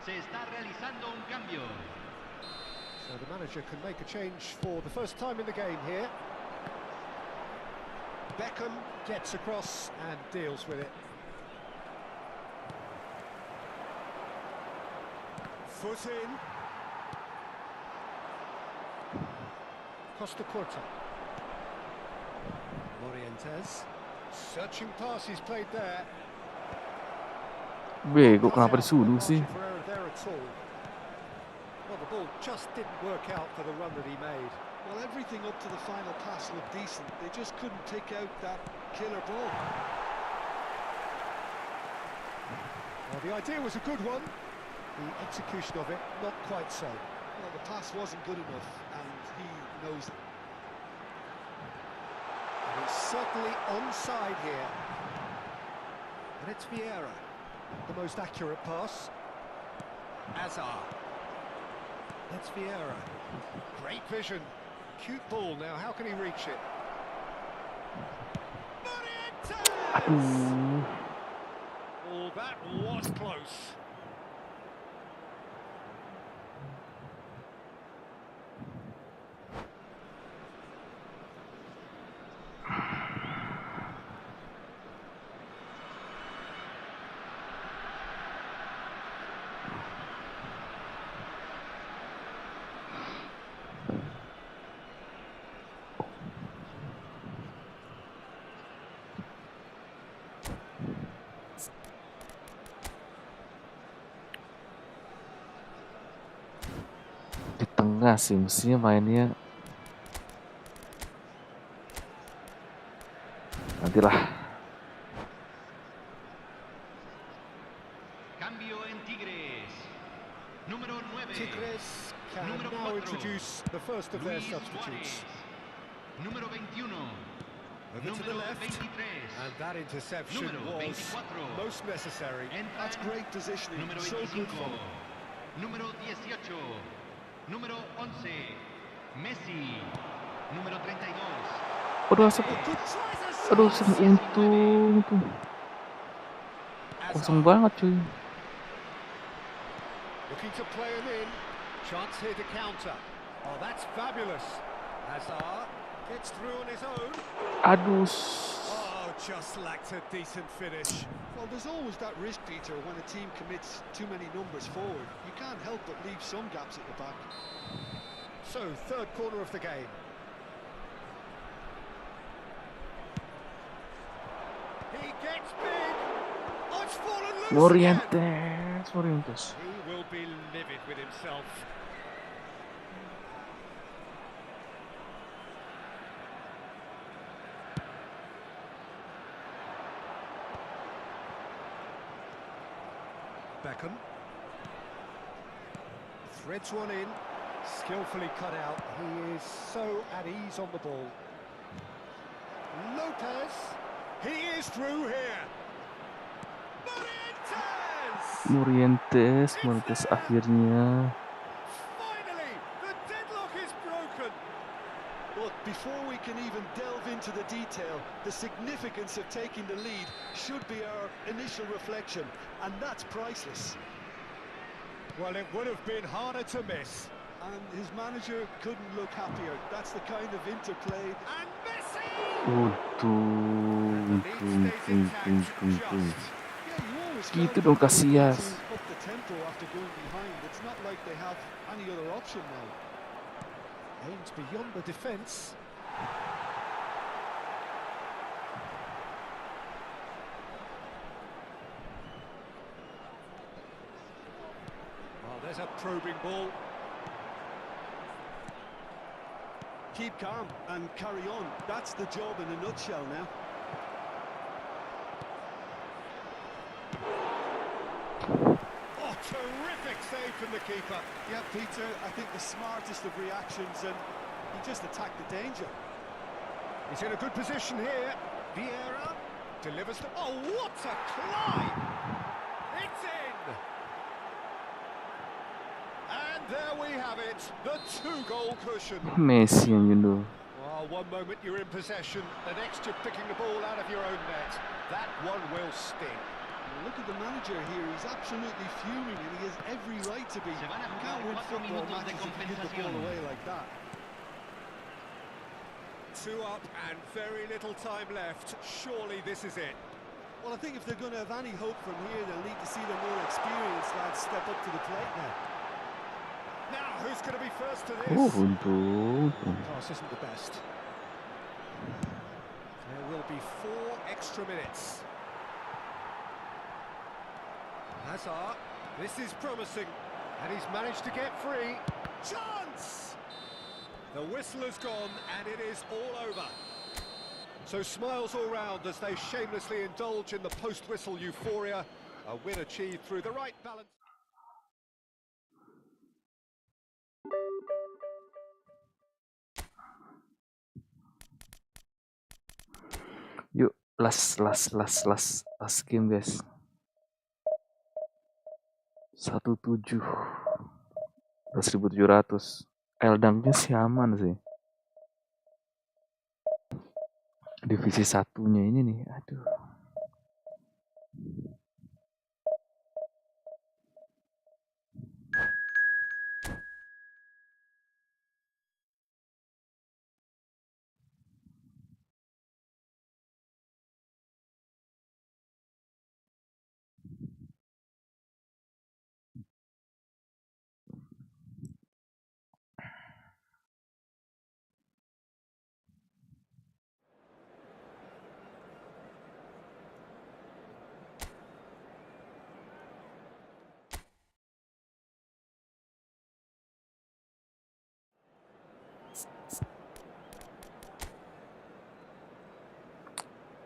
Se está realizando un cambio. So the manager can make a change for the first time in the game here. Beckham gets across and deals with it. Foot in. Costa Curta. Morientes. Searching pass he's played there. Bego, kenapa disuduh sih? Well, the ball just didn't work out for the run that he made. Well, everything up to the final pass looked decent. They just couldn't take out that killer ball. Well, the idea was a good one. The execution of it, not quite so. Well, the pass wasn't good enough, and he knows it. And he's certainly onside here. And it's Vieira. The most accurate pass. Azar. That's Vieira. Great vision. Cute ball now. How can he reach it? Aduh. Oh, that was close. Di tengah sih mestinya mainnya. Nantilah. Cambio en Tigres. Número 9. Tigres can Número now 4. introduce the first of their Luis substitutes. Suárez. Número 21. Over to the Número left. 23. And that interception Número was 24. most necessary. That's Entran great positioning. número So good 25. from him. Número 18. Número 11. Messi. Número 32. Aduh, aduh, Messi. untung tuh. Kosong Hazard. banget cuy. Looking to play him in. Chance here to counter. Oh, that's fabulous. Hazard gets through on his own. Aduh. Oh, just lacked a decent finish. Well, there's always that risk, Peter, when a team commits too many numbers forward. You can't help but leave some gaps at the back. So, third corner of the game. He gets big. Oh, it's fallen loose again. Morientes. He will be livid with himself. Beckham threads one in, skillfully cut out. He is so at ease on the ball. Lopez, he is through here. Morientes akhirnya. Finally, the deadlock is broken. But before we can even delve into the detail, the significance of taking the lead should be our initial reflection, and that's priceless. Well, it would have been harder to miss. And his manager couldn't look happier. That's the kind of interplay. And Messi! Untung. The lead stays intact, just. Yeah, you always Gitu felt dong, that they were going Casillas. to up the tempo after going behind. It's not like they have any other option now. Aims beyond the defence. Oh, there's a probing ball. Keep calm and carry on. That's the job in a nutshell now. Oh, terrific save from the keeper. Yeah, Peter, I think the smartest of reactions, and he just attacked the danger. He's in a good position here. Vieira delivers the... Oh, what a climb! It's in! And there we have it, the two-goal cushion. Messi yang gitu. Well, one moment you're in possession, the next you're picking the ball out of your own net. That one will sting. Look at the manager here, he's absolutely fuming and he has every right to be. Se van a You jugar can't win 4 football minutos de matches if you give the ball compensación. away like that. 2 up and very little time left. Surely this is it. Well, I think if they're going to have any hope from here, they'll need to see the more experienced lads step up to the plate now. Now, who's going to be first to this? Untung. Pass isn't the best. There will be 4 extra minutes. Hazard, this is promising, and he's managed to get free. Chance! The whistle has gone, and it is all over. So smiles all round as they shamelessly indulge in the post-whistle euphoria. A win achieved through the right balance. Yuk, last game guys. 17 11.700. Eldangnya sih aman sih. Divisi satunya ini nih, aduh.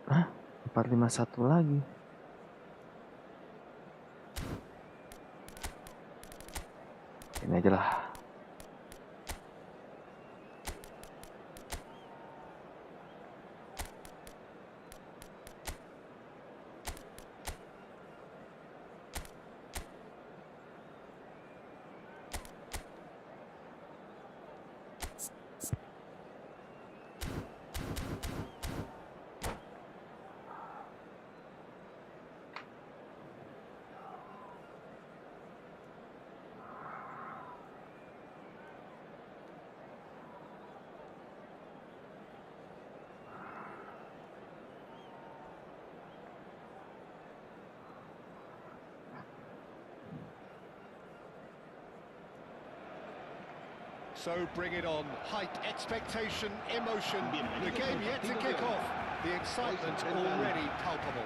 Hah? 451 lagi. Ini aja lah. So bring it on. Hype, expectation, emotion. The game yet to kick off. The excitement already palpable.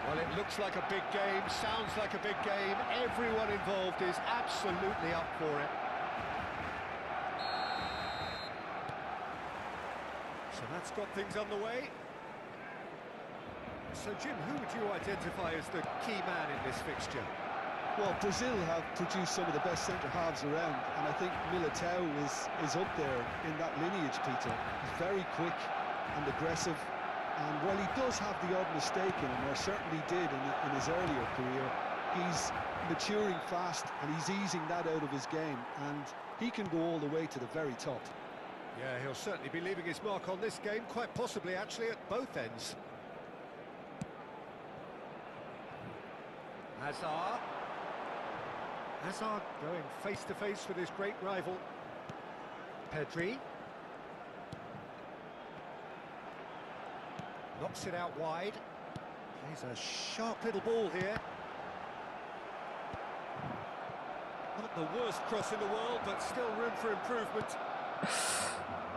Well, it looks like a big game, sounds like a big game. Everyone involved is absolutely up for it. So that's got things underway. So, Jim, who would you identify as the key man in this fixture? Well, Brazil have produced some of the best centre-halves around, and I think Militao is up there in that lineage, Peter. He's very quick and aggressive, and while he does have the odd mistake in him, or certainly did in his earlier career, he's maturing fast and he's easing that out of his game, and he can go all the way to the very top. Yeah, he'll certainly be leaving his mark on this game, quite possibly actually at both ends. Hazard going face-to-face with his great rival. Pedri. Knocks it out wide. Plays a sharp little ball here. Not the worst cross in the world, but still room for improvement.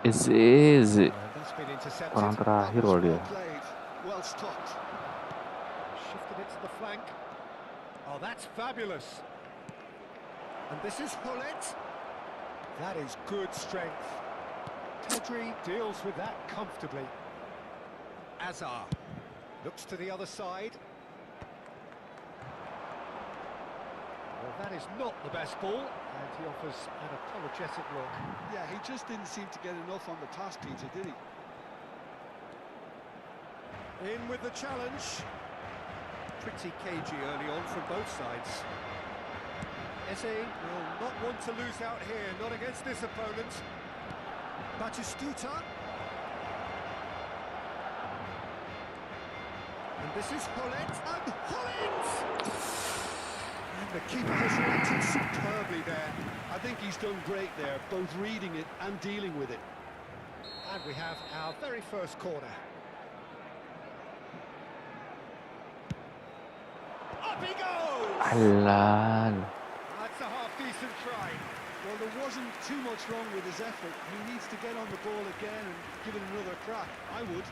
Easy. That's been intercepted. Orang terakhir loh dia. Well played, well stopped. Shifted it to the flank. Oh, that's fabulous. And this is Hullet. That is good strength. Pedri deals with that comfortably. Hazard looks to the other side. Well, that is not the best ball, and he offers an apologetic look. Yeah, he just didn't seem to get enough on the pass, Peter, did he? In with the challenge. Pretty cagey early on from both sides. Eze will not want to lose out here, not against this opponent. Batistuta. And this is Hullet, and Hullet! And the keeper has reacted superbly there. I think he's done great there, both reading it and dealing with it. And we have our very first corner. Up he goes! Alan. That's a half-decent try. Well, there wasn't too much wrong with his effort. He needs to get on the ball again and give it another crack. I would.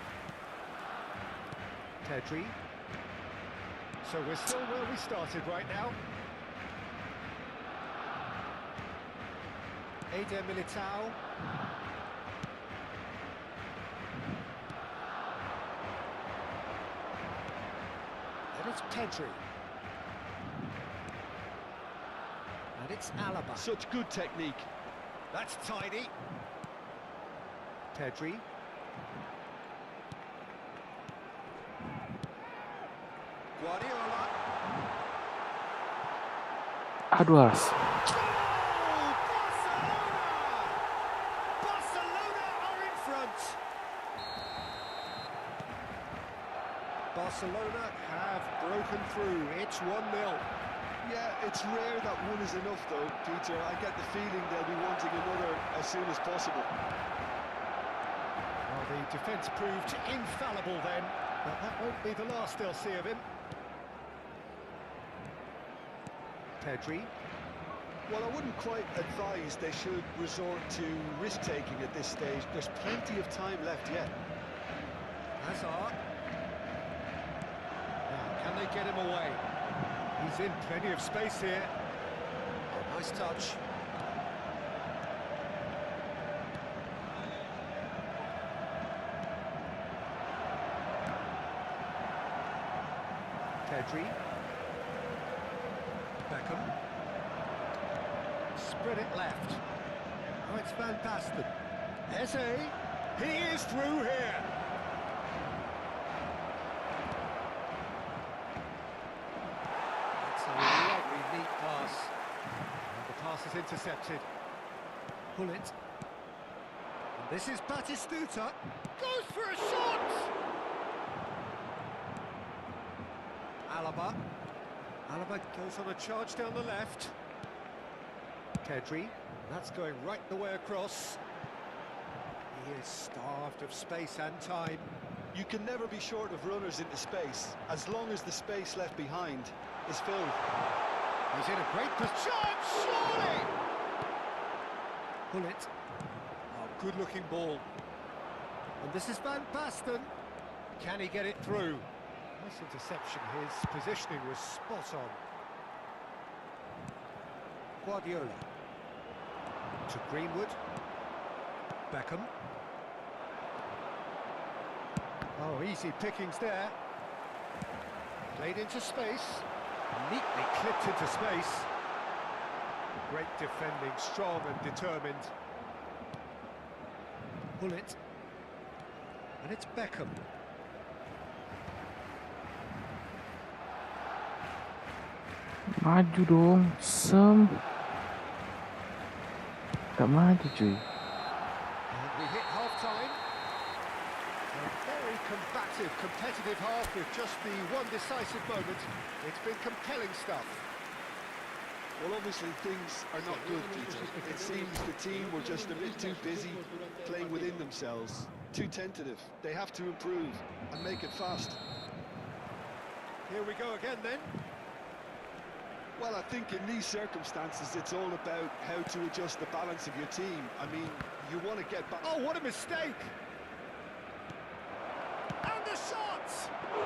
Pedri. So we're still where we started right now. Eder Militao. And it's Pedri. And it's Alaba. Such good technique. That's tidy. Pedri. Guardiola. Aduh. Barcelona are in front. Barcelona have broken through. It's 1-0. Yeah, it's rare that one is enough, though, Peter. I get the feeling they'll be wanting another as soon as possible. Well, the defence proved infallible then, but that won't be the last they'll see of him. Pedri. Well, I wouldn't quite advise they should resort to risk-taking at this stage. There's plenty of time left yet. Hazard. Now, can they get him away? He's in plenty of space here. Oh, nice touch. Pedri. Beckham. Spread it left. Oh, it's Van Basten. Eze. He is through here. It's a lovely, neat pass. And the pass is intercepted. Pull it. And this is Batistuta. Goes for a shot! Alaba. Alaba goes on a charge down the left. Pedri, that's going right the way across. He is starved of space and time. You can never be short of runners into space, as long as the space left behind is filled. He's in a great position, surely! Pull it. Oh, good-looking ball. And this is Van Basten. Can he get it through? Nice interception. His positioning was spot on. Guardiola. To Greenwood. Beckham. Oh, easy pickings there. Played into space. Neatly clipped into space. Great defending, strong and determined. Pull it. And it's Beckham. Maju dong, Gak maju cuy. And we hit half-time. A very combative, competitive half with just the one decisive moment. It's been compelling stuff. Well, obviously things are not good, Peter. It seems the team were just a bit too busy playing within themselves, too tentative. They have to improve and make it fast. Here we go again then. Well, I think in these circumstances, it's all about how to adjust the balance of your team. I mean, you want to get back. Oh, what a mistake! And the shot!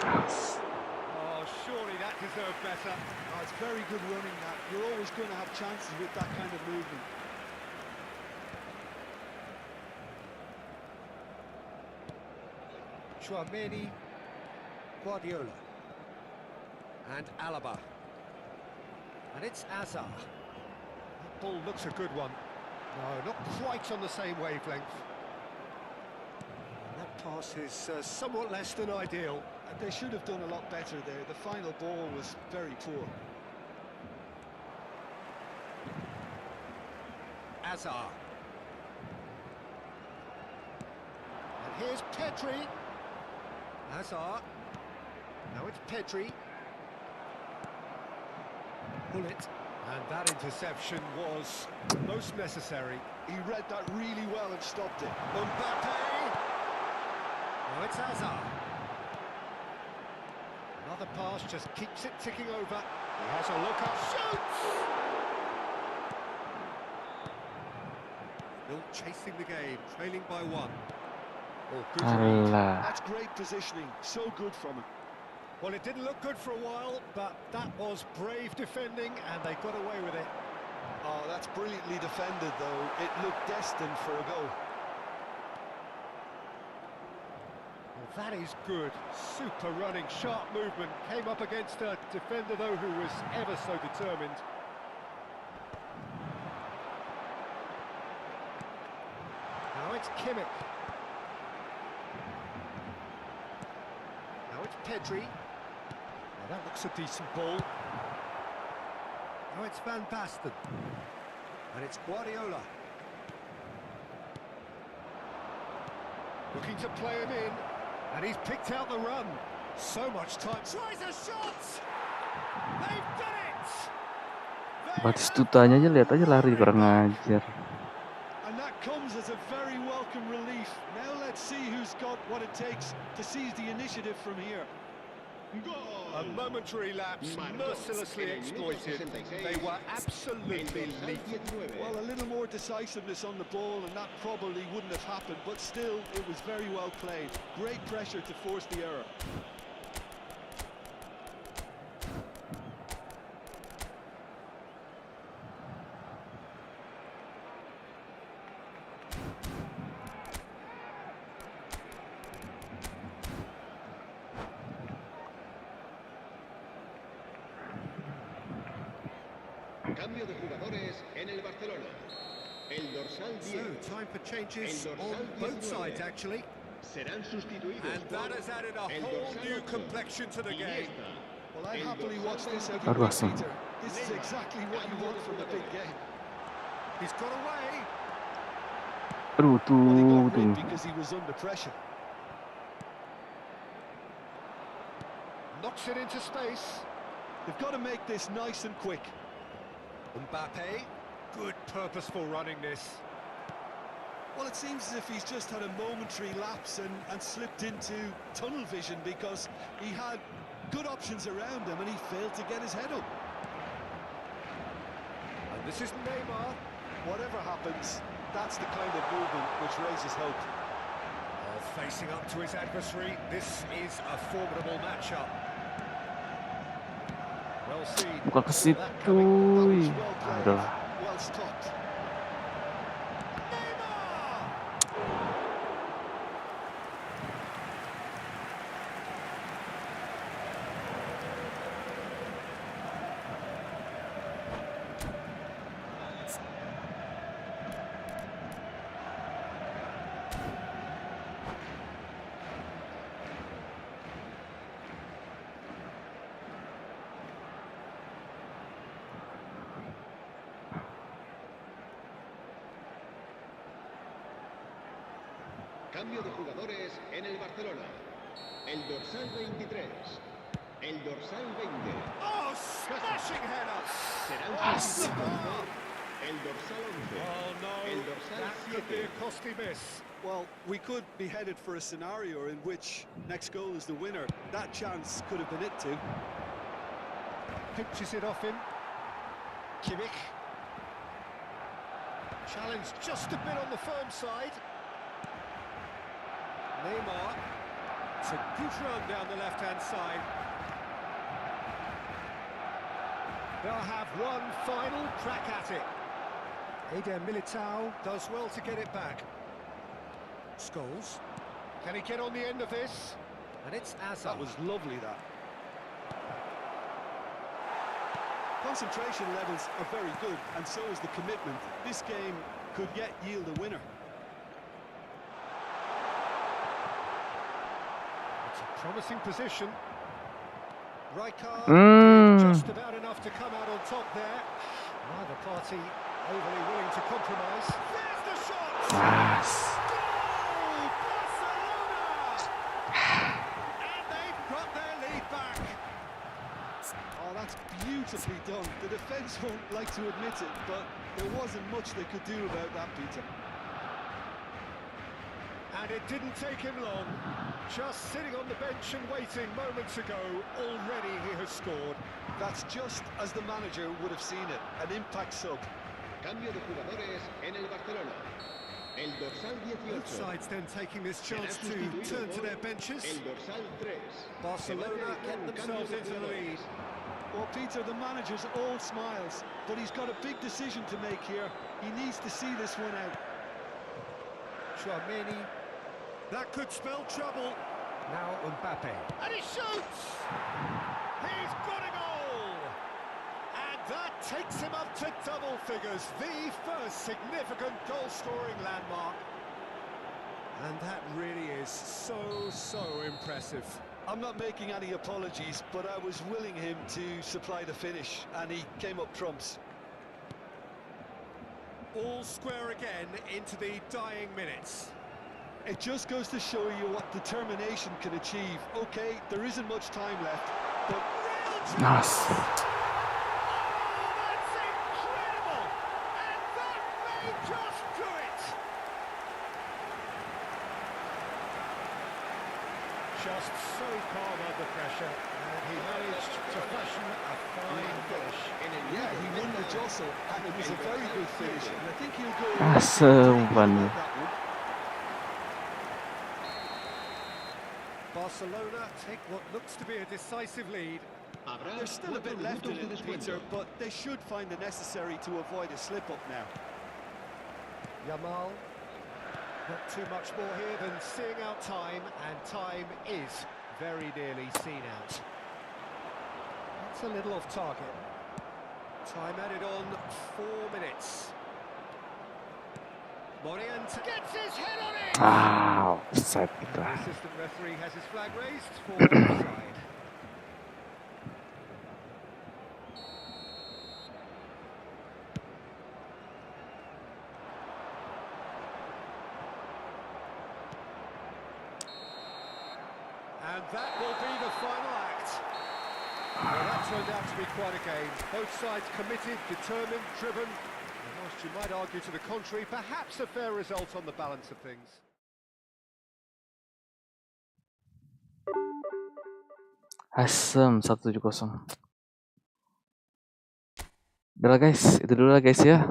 Oh, surely that deserved better. Oh, it's very good running, that. You're always going to have chances with that kind of movement. Chouameni, Guardiola, and Alaba. And it's Azar. That ball looks a good one. No, not quite on the same wavelength. And that pass is somewhat less than ideal. They should have done a lot better there. The final ball was very poor. Azar. And here's Pedri. Azar. Now it's Pedri. Pull it. And that interception was most necessary. He read that really well and stopped it. Mbappe. Now it's Azar. Another pass just keeps it ticking over. He has a look up, shoots! Still chasing the game, trailing by one. Oh, good read. That's great positioning, so good from him. Well, it didn't look good for a while, but that was brave defending, and they got away with it. Oh, that's brilliantly defended, though. It looked destined for a goal. Well, that is good. Super running, sharp movement. Came up against a defender, though, who was ever so determined. Now it's Kimmich. Now it's Pedri. Now that looks a decent ball. Now it's Van Basten. And it's Guardiola. Looking to play him in. And he's picked out the run. So much time. Tries a shot! They've done it! Batistutanya aja, lihat aja lari kurang ajar. And that comes as a very welcome relief. Now let's see who's got what it takes to seize the initiative from here. A momentary lapse, mercilessly exploited. They were absolutely lethal. Well, a little more decisiveness on the ball and that probably wouldn't have happened, but still, it was very well played. Great pressure to force the error. Cambio de jugadores en el Barcelona. El dorsal 10. So, time for changes on both sides, actually. Serán sustituidos. And that has added a whole new complexion to the game. Well, I happily watch this every Baru week, asing. Peter. This is exactly what you want from a big game. He's got away. Aduh, Well, he got rid tuh. because he was under pressure. Knocks it into space. They've got to make this nice and quick. Mbappe. Good purposeful running this. Well, it seems as if he's just had a momentary lapse and slipped into tunnel vision because he had good options around him and he failed to get his head up. And this is Neymar. whatever happens, that's the kind of movement which raises hope. Facing up to his adversary, this is a formidable matchup. Well seen. Bukan ke Saw that situ. coming. That was Ah, well played, udahlah. well stopped. Cambio de jugadores en el Barcelona. El dorsal 23. El dorsal 20. Oh, smashing header! Será un sustituto el dorsal 11. Oh no, El dorsal that could be 7. a costly miss. Well, we could be headed for a scenario in which next goal is the winner. That chance could have been it too. Pinches it off him. Kimmich. Challenge just a bit on the firm side. Neymar. It's a good run down the left-hand side. They'll have one final crack at it. Eder Militao does well to get it back. Scholes. Can he get on the end of this? And it's Azar. That was lovely, that. Concentration levels are very good, and so is the commitment. This game could yet yield a winner. It's a promising position. Rijkaard Mm. just about enough to come out on top there. Neither party overly willing to compromise. There's the shot! Ah, Goal! Barcelona! And they've got their lead back. Oh, that's beautifully done. The defence won't like to admit it, but there wasn't much they could do about that, Peter. And it didn't take him long. Just sitting on the bench and waiting moments ago, already he has scored. That's just as the manager would have seen it, an impact sub. Cambio de jugadores en el Barcelona. El dorsal Both 18. sides then taking this chance to turn to their benches. El dorsal 3. Barcelona get themselves into the lead. Well, Peter, the manager's all smiles, but he's got a big decision to make here. He needs to see this one out. Chouameni. That could spell trouble. Now Mbappe. And he shoots! He's got a goal! And that takes him up to double figures. The first significant goal-scoring landmark. And that really is so impressive. I'm not making any apologies, but I was willing him to supply the finish, and he came up trumps. All square again into the dying minutes. It just goes to show you what determination can achieve. Okay, there isn't much time left, but nice. Oh, that's incredible! And that may just do it! Just so calm under pressure, and he managed to fashion a fine finish. yeah, he won the jostle, and it was a very good finish. And I think he'll go. Asem. Barcelona take what looks to be a decisive lead. There's still a bit left in it, Peter, but they should find the necessary to avoid a slip-up now. Yamal, not too much more here than seeing out time, and time is very nearly seen out. That's a little off target. Time added on 4 minutes. Moriente gets his head on it! Ah, offside kita. The assistant referee has his flag raised for offside. And that will be the final act. Well, that turned out to be quite a game. Both sides committed, determined, driven. And whilst you might argue to the contrary, perhaps a fair result on the balance of things. Asem 170. Udah lah guys, itu dulu lah guys ya.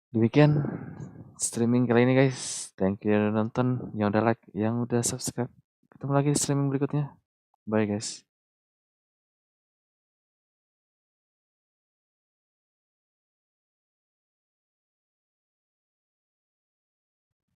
Demikian streaming kali ini guys. Thank you yang udah nonton, yang udah like, yang udah subscribe. Ketemu lagi di streaming berikutnya. Bye guys.